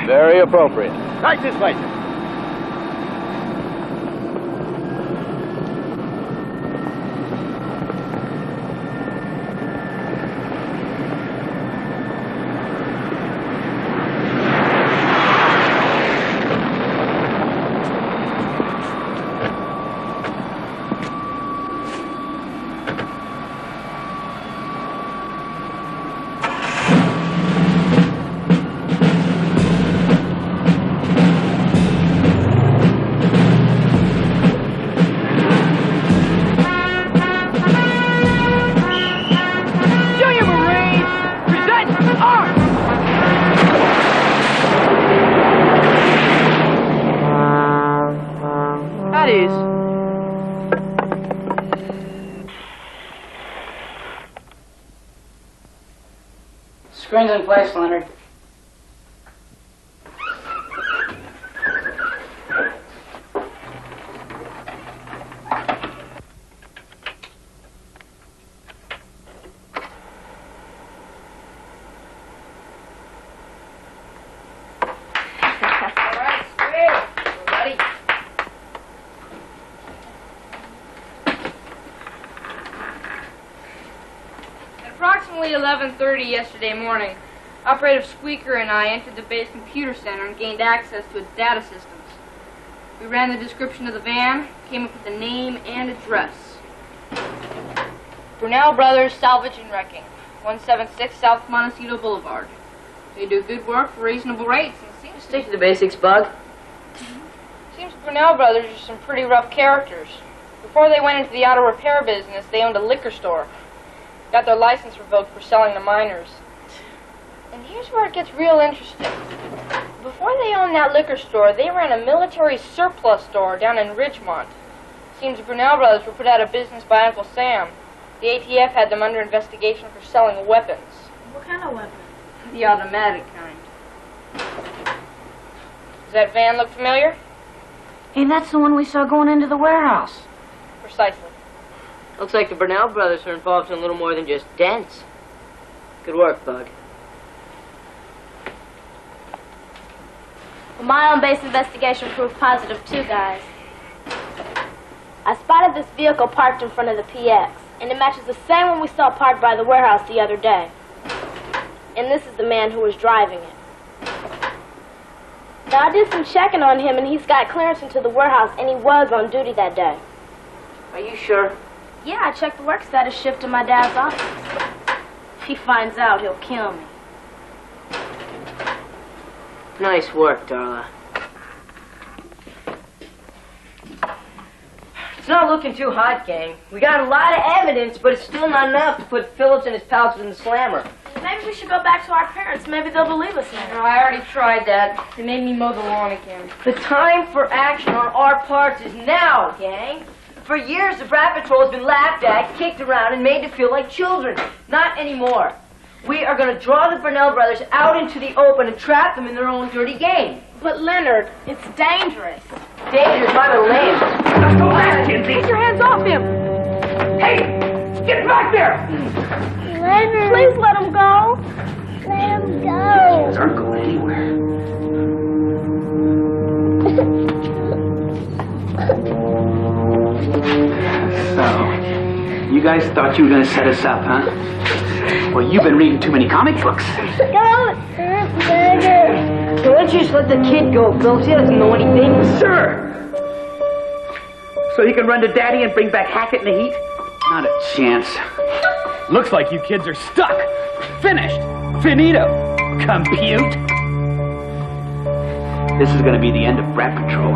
Very appropriate. Right this way, sir. Screen's in place, Leonard. Approximately 11:30 yesterday morning, Operative Squeaker and I entered the base computer center and gained access to its data systems. We ran the description of the van, came up with the name and address. Brunel Brothers Salvage and Wrecking, 176 South Montecito Boulevard. They do good work for reasonable rates and seems Stick to the basics, Bug. Seems Brunel Brothers are some pretty rough characters. Before they went into the auto repair business, they owned a liquor store. Got their license revoked for selling to minors. And here's where it gets real interesting. Before they owned that liquor store, they ran a military surplus store down in Ridgemont. Seems the Brunel brothers were put out of business by Uncle Sam. The ATF had them under investigation for selling weapons. What kind of weapon? The automatic kind. Does that van look familiar? Hey, that's the one we saw going into the warehouse. Precisely. Looks like the Brunel brothers are involved in a little more than just dents. Good work, Bug. Well, my own base investigation proved positive too, guys. I spotted this vehicle parked in front of the PX, and it matches the same one we saw parked by the warehouse the other day. And this is the man who was driving it. Now, I did some checking on him, and he's got clearance into the warehouse, and he was on duty that day. Are you sure? Yeah, I checked the work status shift in my dad's office. If he finds out, he'll kill me. Nice work, Darla. It's not looking too hot, gang. We got a lot of evidence, but it's still not enough to put Phillips and his pals in the slammer. Maybe we should go back to our parents. Maybe they'll believe us now. No, I already tried that. They made me mow the lawn again. The time for action on our parts is now, gang. For years, the B.R.A.T patrol has been laughed at, kicked around, and made to feel like children. Not anymore. We are going to draw the Burnell brothers out into the open and trap them in their own dirty game. But, Leonard, it's dangerous. Dangerous, my little name. Let's go back, Kinsey. Get your hands off him! Hey, get back there! Leonard. Please let him go. Let him go. These aren't going anywhere. So, you guys thought you were going to set us up, huh? Well, you've been reading too many comic books. Don't hurt Leonard. Why don't you just let the kid go, Phillips? He doesn't know anything. Sure. So he can run to Daddy and bring back Hackett in the heat? Not a chance. Looks like you kids are stuck. Finished. Finito. Compute. This is going to be the end of B.R.A.T patrol.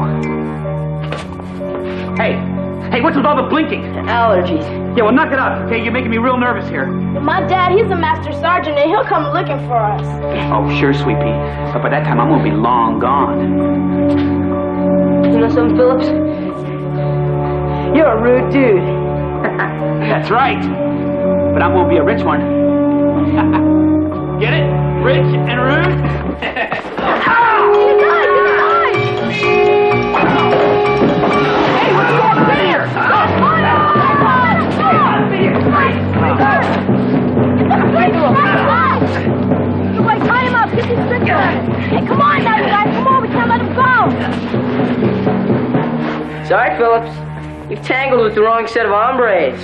Hey, what's with all the blinking? Allergies. Yeah, well, knock it out, okay? You're making me real nervous here. But my dad, he's a master sergeant, and he'll come looking for us. Oh, sure, Sweet Pea. But by that time, I'm going to be long gone. You know something, Phillips? You're a rude dude. That's right. But I'm going to be a rich one. Get it? Rich and rude? Tie him up! Get these strips on! Hey, come on now, you guys! Come on, we can't let him go! Sorry, Phillips. You've tangled with the wrong set of hombres.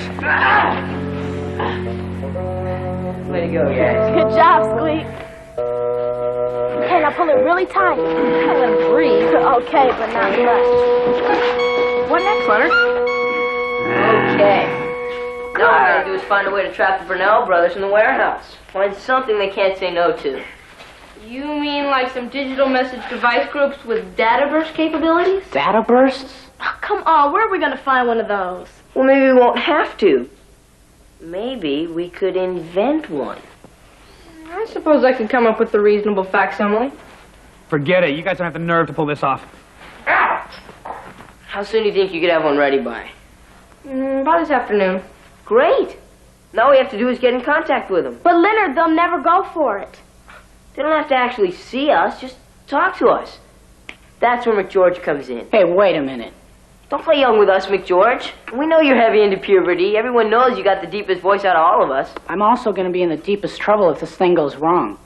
Way to go, guys. Good job, Squeak. Okay, now pull it really tight. Let him breathe. Okay, but not much. What next, Leonard? Okay. Now all we gotta do is find a way to trap the Burnell brothers in the warehouse. Find something they can't say no to. You mean like some digital message device groups with data burst capabilities? Data bursts? Oh, come on, where are we gonna find one of those? Well, maybe we won't have to. Maybe we could invent one. I suppose I could come up with a reasonable facsimile. Forget it. You guys don't have the nerve to pull this off. How soon do you think you could have one ready by? About this afternoon. Great. Now all we have to do is get in contact with them. But Leonard, they'll never go for it. They don't have to actually see us, just talk to us. That's where McGeorge comes in. Hey, wait a minute. Don't play young with us, McGeorge. We know you're heavy into puberty. Everyone knows you got the deepest voice out of all of us. I'm also going to be in the deepest trouble if this thing goes wrong.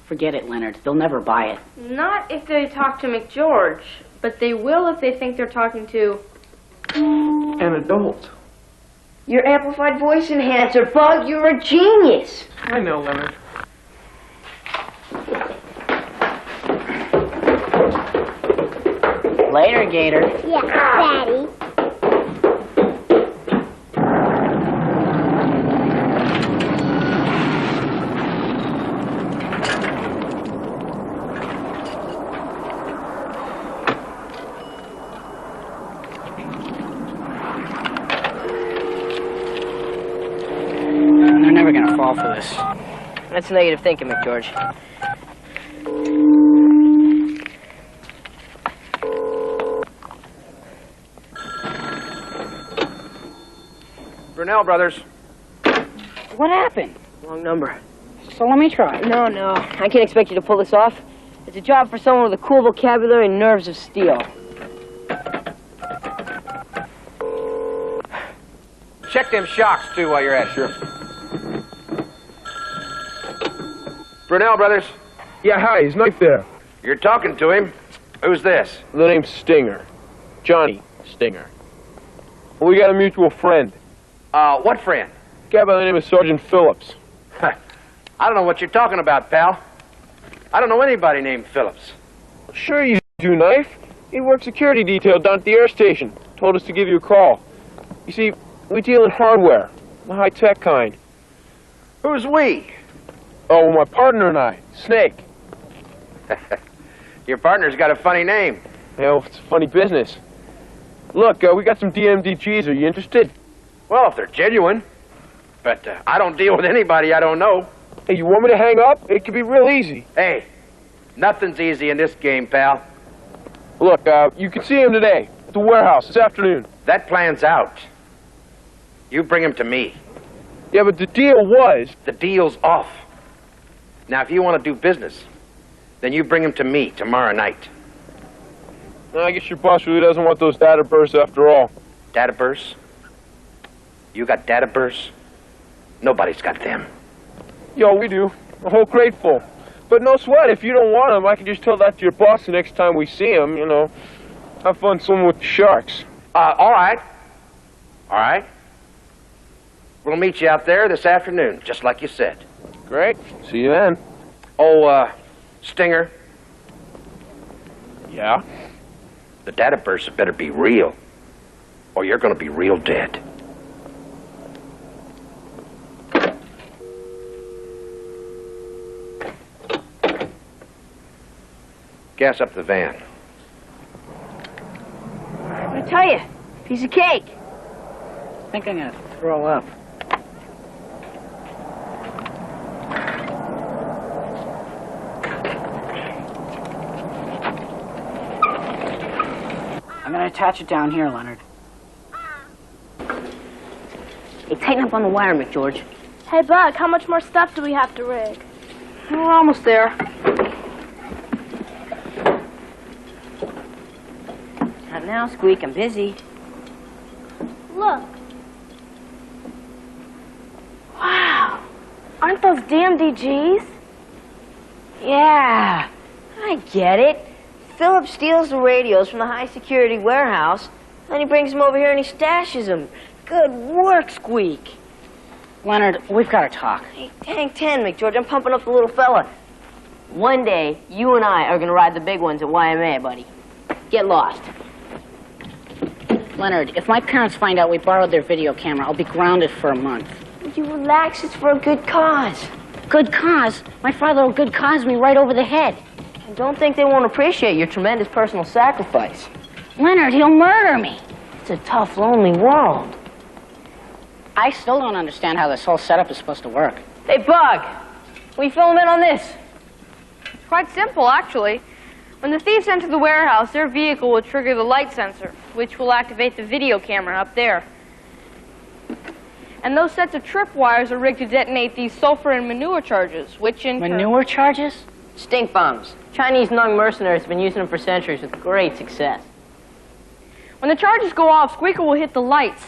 Forget it, Leonard. They'll never buy it. Not if they talk to McGeorge, but they will if they think they're talking to... An adult. Your amplified voice enhancer, Bug, you're a genius. I know, Leonard. Later, Gator. Yeah, Daddy. They're never going to fall for this. That's negative thinking, McGeorge. Burnell brothers. What happened? Wrong number. So let me try. No. I can't expect you to pull this off. It's a job for someone with a cool vocabulary and nerves of steel. Check them shocks, too, while you're at it. Sure. Brunel brothers. Yeah, hi, he's not there. You're talking to him. Who's this? The name's Stinger. Johnny Stinger. We got a mutual friend. What friend? A guy by the name of Sergeant Phillips. I don't know what you're talking about, pal. I don't know anybody named Phillips. Sure you do, Knife. He works security detail down at the air station. Told us to give you a call. You see, we deal in hardware, the high-tech kind. Who's we? Oh, my partner and I, Snake. Your partner's got a funny name. Well, it's a funny business. Look, we got some DMDGs. Are you interested? Well, if they're genuine. But I don't deal with anybody I don't know. Hey, you want me to hang up? It could be real easy. Hey, nothing's easy in this game, pal. Look, you can see him today at the warehouse this afternoon. That plan's out. You bring him to me. Yeah, but the deal was... The deal's off. Now, if you want to do business, then you bring him to me tomorrow night. I guess your boss really doesn't want those data bursts after all. Data bursts? You got data bursts? Nobody's got them. Yo, we do. A whole crate full. But no sweat, if you don't want them, I can just tell that to your boss the next time we see him, you know. Have fun swimming with the sharks. All right. All right. We'll meet you out there this afternoon, just like you said. Great. See you then. Oh, Stinger. Yeah? The data bursts better be real, or you're going to be real dead. Gas up the van. I tell you, piece of cake. I think I'm gonna throw up. I'm gonna attach it down here, Leonard. Hey, tighten up on the wire, McGeorge. Hey, Bug, how much more stuff do we have to rig? We're almost there. Not now, Squeak. I'm busy. Look. Wow. Aren't those DMDGs? Yeah, I get it. Philip steals the radios from the high-security warehouse, then he brings them over here and he stashes them. Good work, Squeak. Leonard, we've got to talk. Hey, Tank 10, McGeorge. I'm pumping up the little fella. One day, you and I are going to ride the big ones at YMA, buddy. Get lost. Leonard, if my parents find out we borrowed their video camera, I'll be grounded for a month. Would you relax? It's for a good cause. Good cause? My father will good cause me right over the head. And don't think they won't appreciate your tremendous personal sacrifice. Leonard, he'll murder me. It's a tough, lonely world. I still don't understand how this whole setup is supposed to work. Hey, Bug, we fill them in on this. It's quite simple, actually. When the thieves enter the warehouse, their vehicle will trigger the light sensor, which will activate the video camera up there. And those sets of tripwires are rigged to detonate these sulfur and manure charges, which in Manure charges? Stink bombs. Chinese and young mercenaries have been using them for centuries with great success. When the charges go off, Squeaker will hit the lights,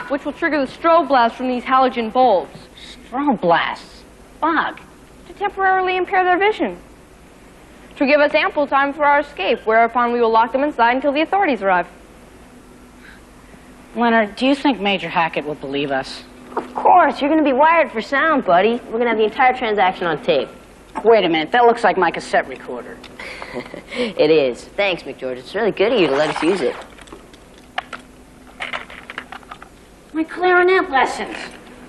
which will trigger the strobe blast from these halogen bulbs. Strobe blasts? Bug. To temporarily impair their vision. To give us ample time for our escape, whereupon we will lock them inside until the authorities arrive. Leonard, do you think Major Hackett will believe us? Of course. You're going to be wired for sound, buddy. We're going to have the entire transaction on tape. Wait a minute. That looks like my cassette recorder. It is. Thanks, McGeorge. It's really good of you to let us use it. My clarinet lessons.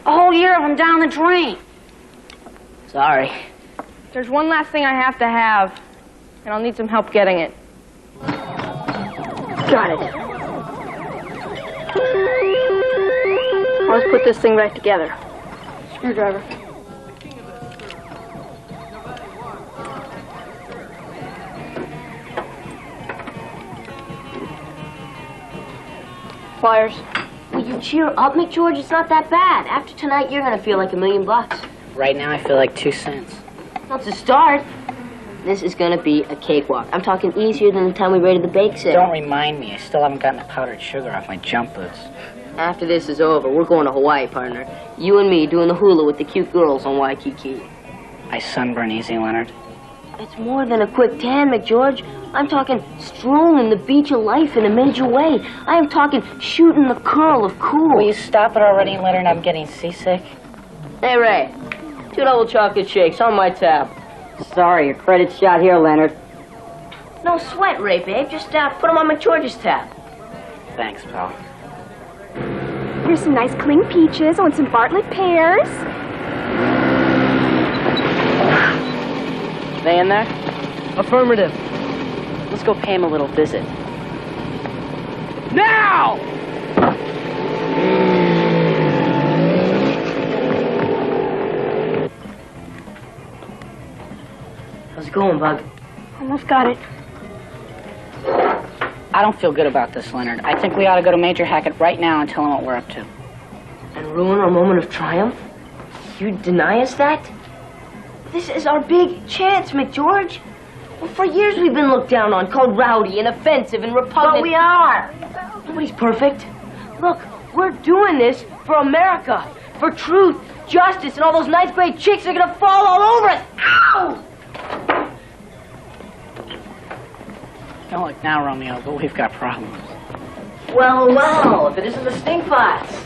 A whole year of them down the drain. Sorry. There's one last thing I have to have, and I'll need some help getting it. Got it. Let's put this thing right together. Screwdriver. Pliers. Will you cheer up, McGeorge? It's not that bad. After tonight, you're going to feel like $1 million. Right now, I feel like 2 cents. Well, to start, this is going to be a cakewalk. I'm talking easier than the time we raided the bake sale. Don't remind me. I still haven't gotten the powdered sugar off my jump boots. After this is over, we're going to Hawaii, partner. You and me doing the hula with the cute girls on Waikiki. I sunburn easy, Leonard. It's more than a quick tan, McGeorge. I'm talking strolling the beach of life in a major way. I am talking shooting the curl of cool. Will you stop it already, Leonard? I'm getting seasick. Hey, Ray. 2 double chocolate shakes on my tab. Sorry, your credit's shot here, Leonard. No sweat, Ray, babe. Just put them on McGeorge's tab. Thanks, pal. Here's some nice cling peaches and some Bartlett pears. They in there? Affirmative. Let's go pay him a little visit. Now! How's it going, Bug? Almost got it. I don't feel good about this, Leonard. I think we ought to go to Major Hackett right now and tell him what we're up to. And ruin our moment of triumph? You deny us that? This is our big chance, McGeorge. Well, for years we've been looked down on, called rowdy and offensive and repugnant. But we are. Nobody's perfect. Look, we're doing this for America, for truth, justice, and all those nice great chicks are gonna fall all over us. Ow! Don't look now, Romeo, but we've got problems. Well, if it isn't the stink pots.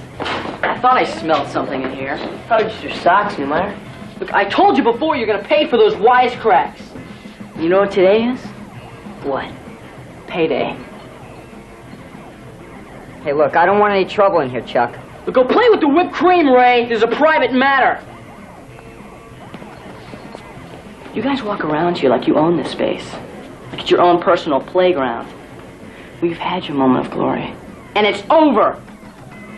I thought I smelled something in here. Probably just your socks, Newmeyer. Look, I told you before you're gonna pay for those wisecracks. You know what today is? What? Payday. Hey, look, I don't want any trouble in here, Chuck. But go play with the whipped cream, Ray. There's a private matter. You guys walk around here like you own this space. Like it's your own personal playground. We've had your moment of glory. And it's over.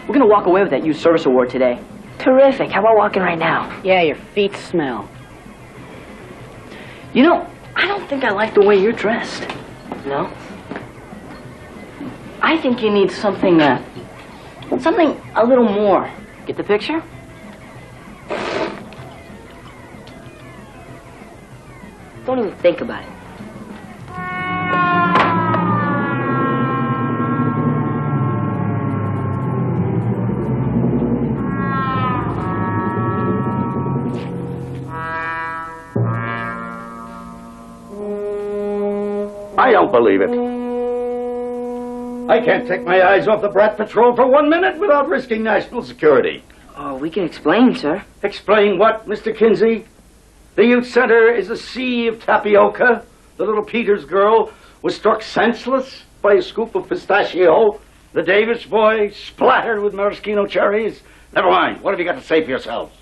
We're gonna walk away with that youth service award today. Terrific. How about walking right now? Yeah, your feet smell. You know, I don't think I like the way you're dressed. No? I think you need something, something a little more. Get the picture? Don't even think about it. I don't believe it. I can't take my eyes off the B.R.A.T. patrol for 1 minute without risking national security. Oh, we can explain, sir. Explain what, Mr. Kinsey? The youth center is a sea of tapioca. The little Peters girl was struck senseless by a scoop of pistachio. The Davis boy splattered with maraschino cherries. Never mind. What have you got to say for yourselves?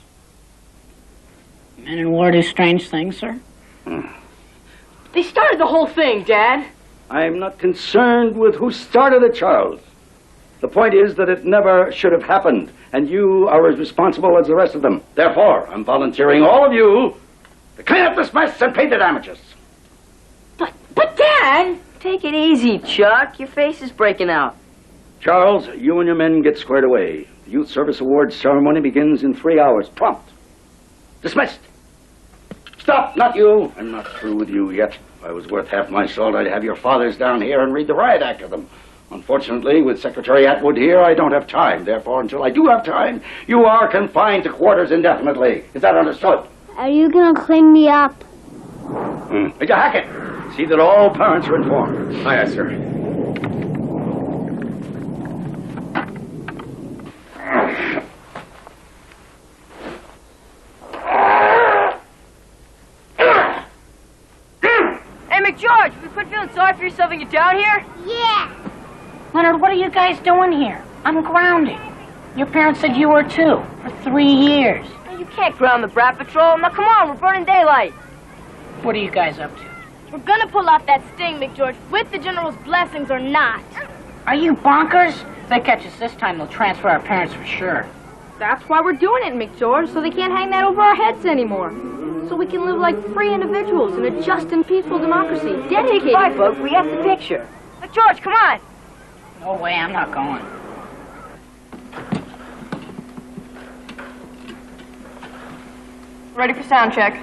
Men in war do strange things, sir. They started the whole thing, Dad. I'm not concerned with who started it, Charles. The point is that it never should have happened, and you are as responsible as the rest of them. Therefore, I'm volunteering all of you to clean up this mess and pay the damages. But Dad! Take it easy, Chuck. Your face is breaking out. Charles, you and your men get squared away. The Youth Service Awards ceremony begins in 3 hours. Prompt. Dismissed. Stop, not you. I'm not through with you yet. If I was worth half my salt, I'd have your fathers down here and read the riot act to them. Unfortunately, with Secretary Atwood here, I don't have time. Therefore, until I do have time, you are confined to quarters indefinitely. Is that understood? Are you gonna clean me up? Major Hackett, see that all parents are informed. Aye, aye, sir. Hey, McGeorge, you quit feeling sorry for yourself and get down here? Yeah. Leonard, what are you guys doing here? I'm grounded. Your parents said you were too, for 3 years. You can't ground the B.R.A.T. patrol. Now, come on, we're burning daylight. What are you guys up to? We're gonna pull off that sting, McGeorge, with the General's blessings or not. Are you bonkers? If they catch us this time, they'll transfer our parents for sure. That's why we're doing it, McGeorge, so they can't hang that over our heads anymore. So we can live like free individuals in a just and peaceful democracy. Dedicated. Bye, folks. We have the picture. McGeorge, come on. No way, I'm not going. Ready for sound check.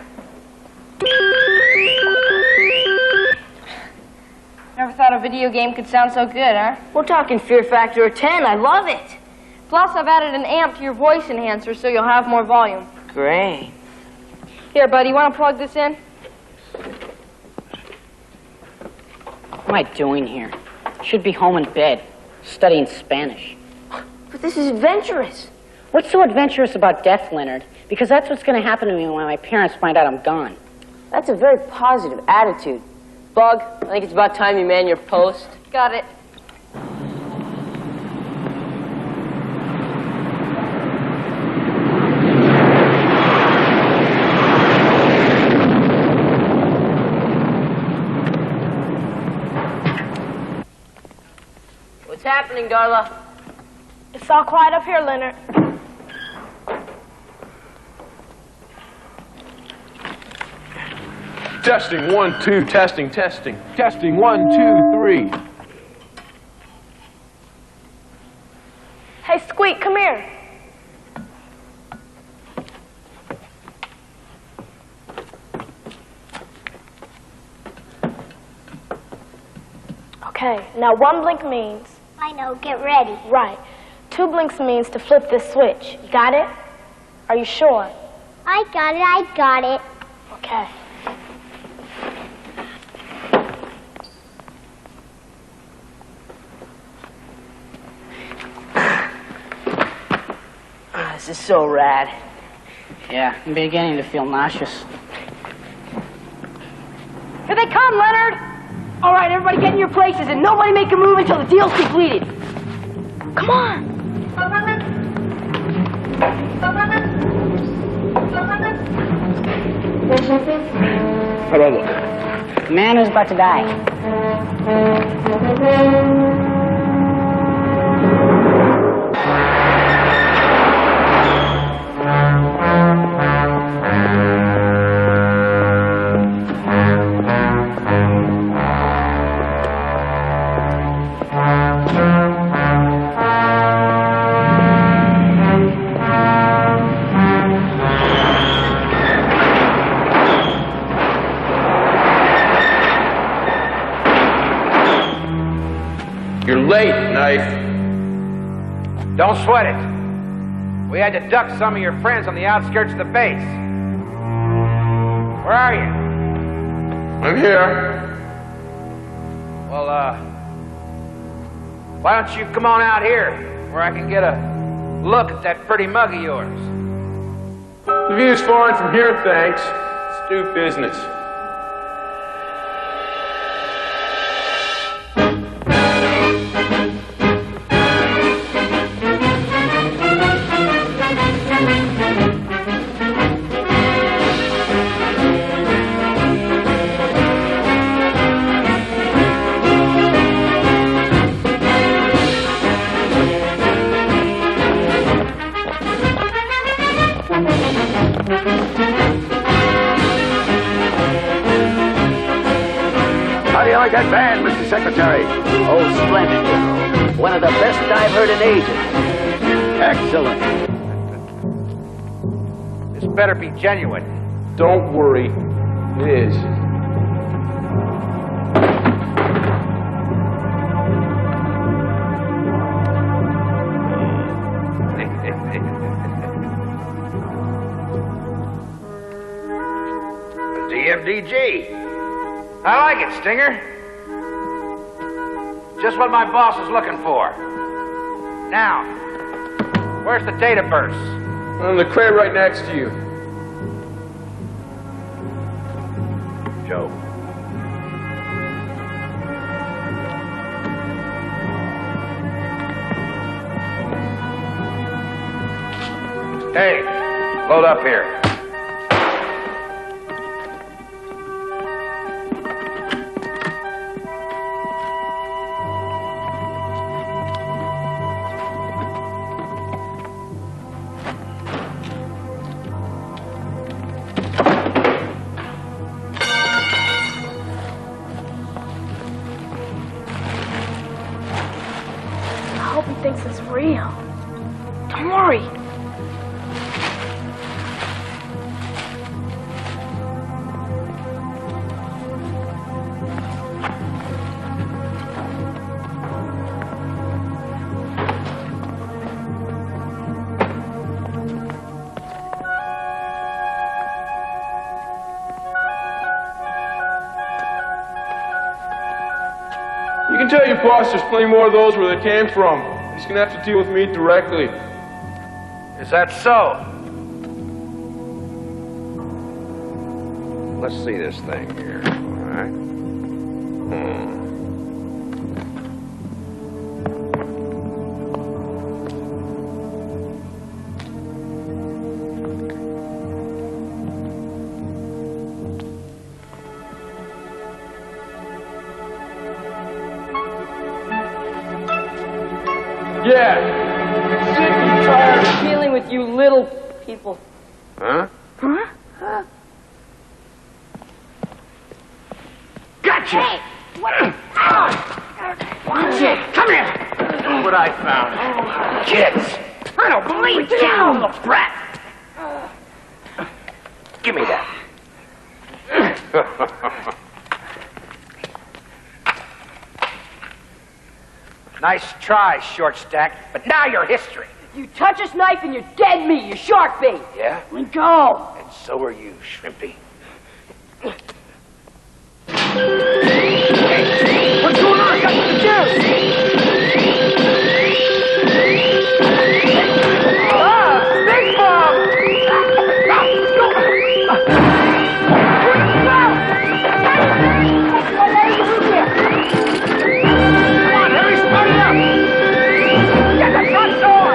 Never thought a video game could sound so good, huh? We're talking Fear Factor 10. I love it. Plus, I've added an amp to your voice enhancer so you'll have more volume. Great. Here, buddy, you want to plug this in? am I doing here? Should be home in bed, studying Spanish. But this is adventurous. What's so adventurous about death, Leonard? Because that's what's going to happen to me when my parents find out I'm gone. That's a very positive attitude. Bug, I think it's about time you man your post. Got it. What's happening, Darla? It's all quiet up here, Leonard. Testing, 1, 2, testing, testing. Testing, 1, 2, 3. Hey, Squeak, come here. Okay, now 1 blink means... I know, get ready. Right. 2 blinks means to flip this switch. You got it? Are you sure? I got it. Okay. This is so rad. Yeah, I'm beginning to feel nauseous. Here they come, Leonard! All right, everybody get in your places and nobody make a move until the deal's completed. Come on. How do I look? The man who's about to die. You're late, Knife. Don't sweat it. We had to duck some of your friends on the outskirts of the base. Where are you? I'm here. Well, why don't you come on out here where I can get a look at that pretty mug of yours? The view's fine from here, thanks. Let's do business. How do you like that band, Mr. Secretary? Oh, splendid, General. One of the best I've heard in ages. Excellent. This better be genuine. Don't worry. It is. DMDG. I like it, Stinger. Just what my boss is looking for. Now, where's the data burst? On the crate right next to you. Joe. Hey, load up here. I hope he thinks it's real. Don't worry. You can tell your boss there's plenty more of those where they came from. He's gonna have to deal with me directly. Is that so? Let's see this thing here, all right? Yeah. Sick and tired of Dealing with you little people. Huh? Huh? Gotcha! Hey, what the? Watch it! Come here! Look what I found. Kids! I don't believe you! Down, little brat! Give me that. Nice try, short stack, but now you're history. You touch this knife and you're dead meat, you're shark bait. Yeah? Let go. And so are you, Shrimpy. What's going on? Got the juice! Big bomb! Come on, hurry, start it up! Get the front door!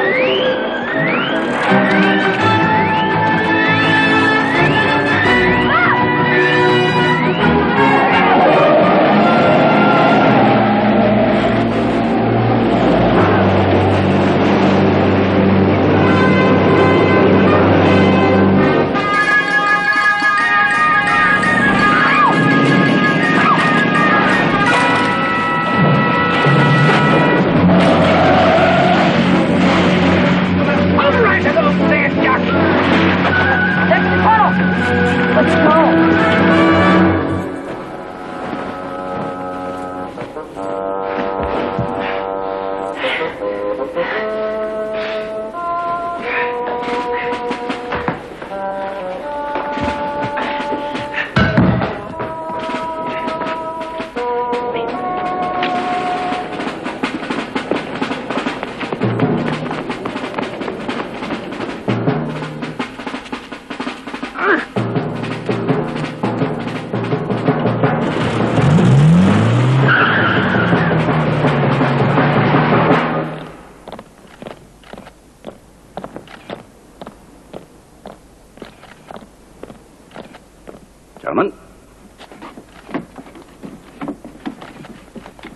Gentlemen.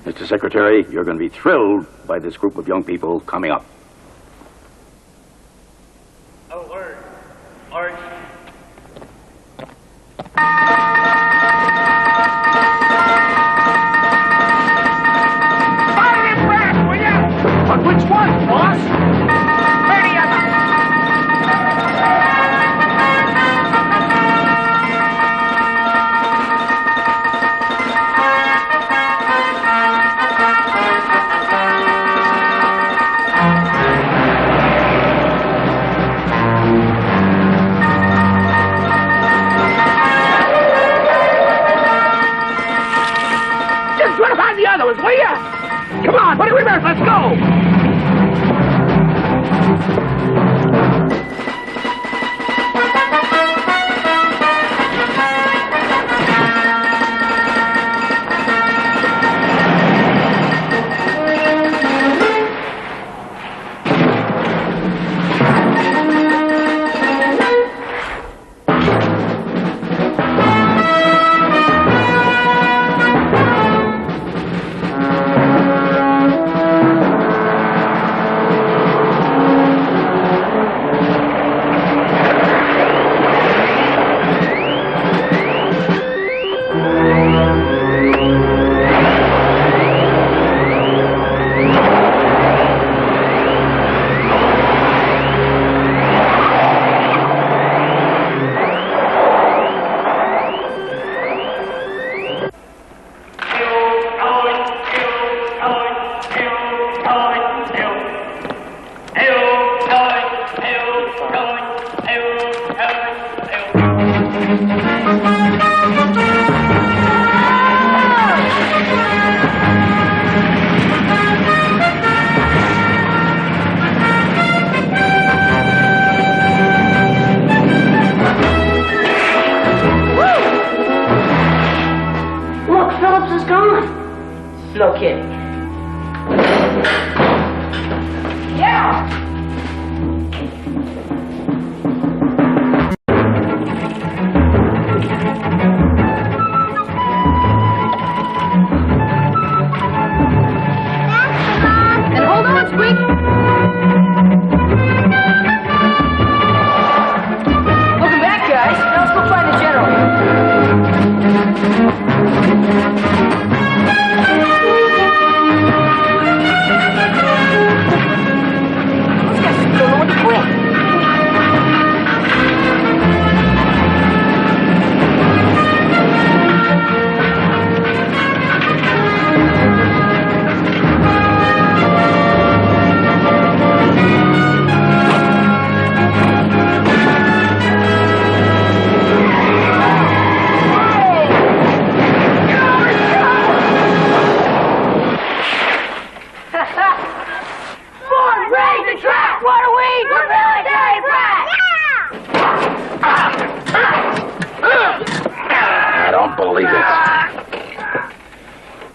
Mr. Secretary, you're going to be thrilled by this group of young people coming up. Alert. Archie. Fire him back, will ya? But which one, boss? Any of them. Just run behind the others, will ya? Come on, put it in reverse, let's go! No kidding. Yeah! And hold on, Squeak. Welcome back, guys. Now let's go find the general. Those guys don't know when to quit.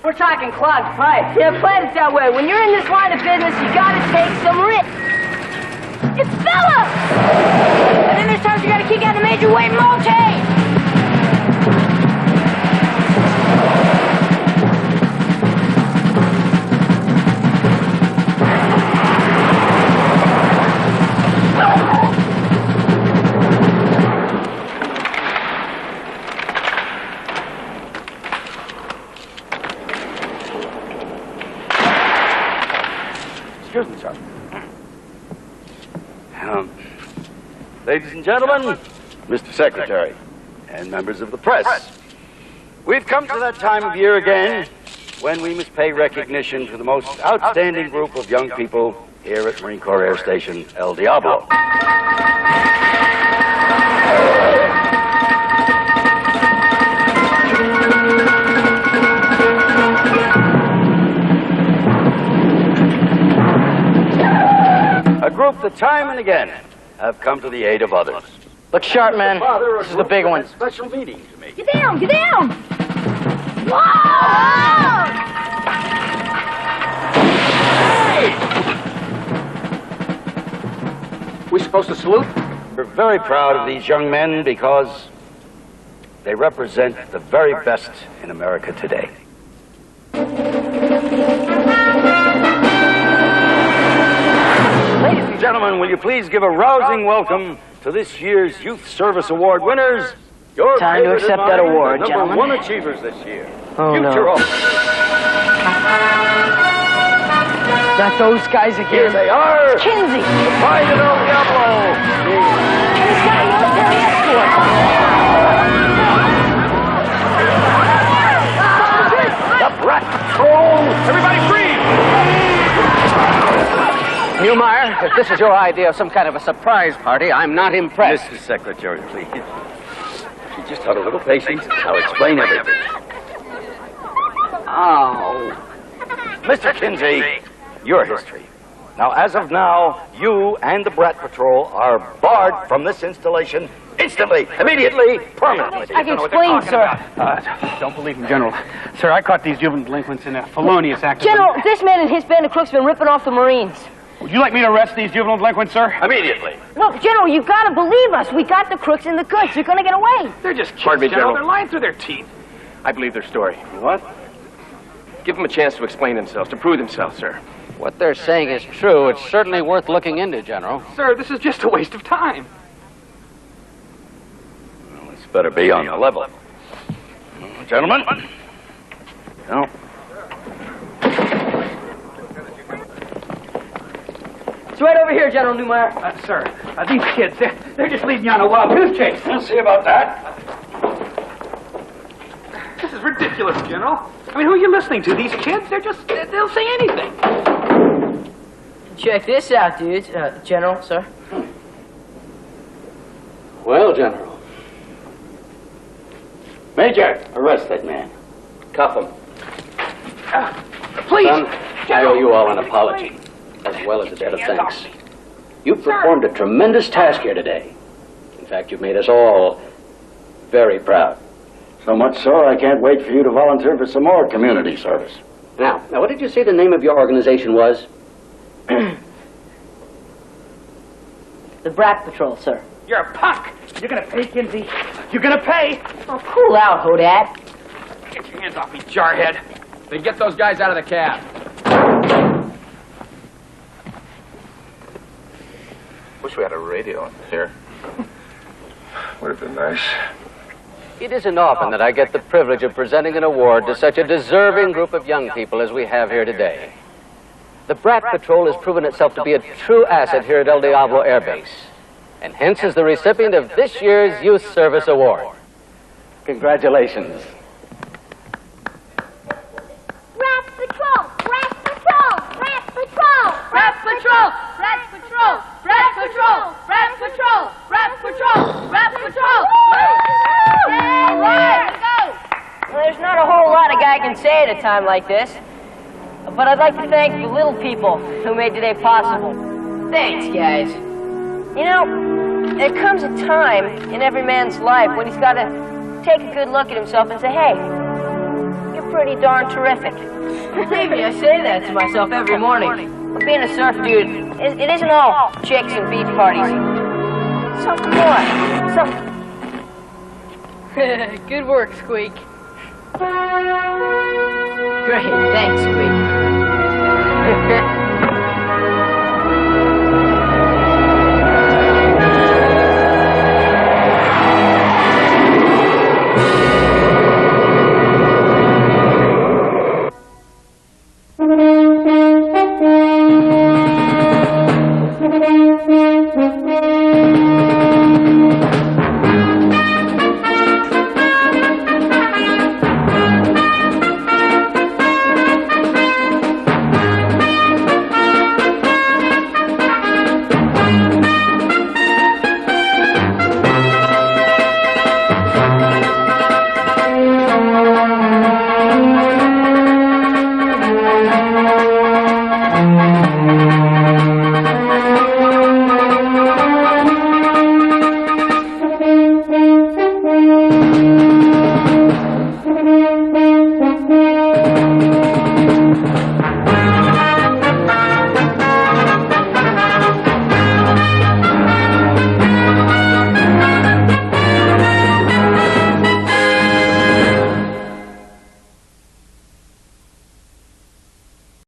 We're talking clogged pipes. Yeah, plan it that way. When you're in this line of business, you gotta take some risks. It's Philip! And then there's times you gotta kick out the major weight multi! Excuse me, sir. Ladies and gentlemen, Mr. Secretary, and members of the press, we've come to that time of year again when we must pay recognition to the most outstanding group of young people here at Marine Corps Air Station El Diablo. A group that time and again have come to the aid of others. Look sharp, man. This is the big one. Special meeting to me. Get down! Get down! Whoa! We supposed to salute? We're very proud of these young men because they represent the very best in America today. Ladies and gentlemen, will you please give a rousing welcome to this year's Youth Service Award winners? Your Time to accept that award, number gentlemen. one achievers this year. Oh, no. Future Not those guys again. Here they are. It's Kinsey. The Pride of El Diablo. He's got a military escort. The B.R.A.T. Patrol. Everybody breathe. Newmeyer, if this is your idea of some kind of a surprise party, I'm not impressed. Mr. Secretary, please. If you just have a little patience, I'll explain everything. Oh. Mr. Kinsey, your history. Now, as of now, you and the B.R.A.T. Patrol are barred from this installation instantly, immediately, permanently. I can explain, sir. Don't believe him, General. Sir, I caught these juvenile delinquents in a felonious act. General, this man and his band of crooks have been ripping off the Marines. Would you like me to arrest these juvenile delinquents, sir? Immediately. Look, General, you gotta believe us. We got the crooks in the goods. They're gonna get away. They're just kids, Pardon me, General. They're lying through their teeth. I believe their story. What? Give them a chance to explain themselves, to prove themselves, sir. What they're saying is true. It's certainly worth looking into, General. Sir, this is just a waste of time. Well, it's better be on the level. Gentlemen. No. It's right over here, General Newmeyer. Sir, these kids, they're just leading you on a wild goose chase. We'll see about that. This is ridiculous, General. I mean, who are you listening to? These kids? They'll say anything. Check this out, dudes. General, sir. Well, General. Major, arrest that man. Cuff them. Please! Son, I owe you all an apology, as well as a debt of thanks. You performed a tremendous task here today. In fact, you've made us all very proud. So much so, I can't wait for you to volunteer for some more community service. Now, what did you say the name of your organization was? The B.R.A.T Patrol, sir. You're a punk! You're gonna pay, Kinsey. You're gonna pay! Oh, cool out, Hodat. Get your hands off me, jarhead. Then get those guys out of the cab. Wish we had a radio here. Would have been nice. It isn't often that I get the privilege of presenting an award to such a deserving group of young people as we have here today. The B.R.A.T Patrol has proven itself to be a true asset here at El Diablo Air Base, and hence is the recipient of this year's Youth Service Award. Congratulations. B.R.A.T Patrol! B.R.A.T Patrol! B.R.A.T Patrol! B.R.A.T Patrol! B.R.A.T Patrol! B.R.A.T Patrol! B.R.A.T Patrol! B.R.A.T Patrol! B.R.A.T Patrol! All right, let's go! Well, there's not a whole lot a guy can say at a time like this. But I'd like to thank the little people who made today possible. Thanks, guys. You know, there comes a time in every man's life when he's got to take a good look at himself and say, hey, you're pretty darn terrific. Believe me, I say that to myself every morning. Being a surf dude, it isn't all chicks and beach parties. Something more. Something. Good work, Squeak. Great, thanks, Squeak.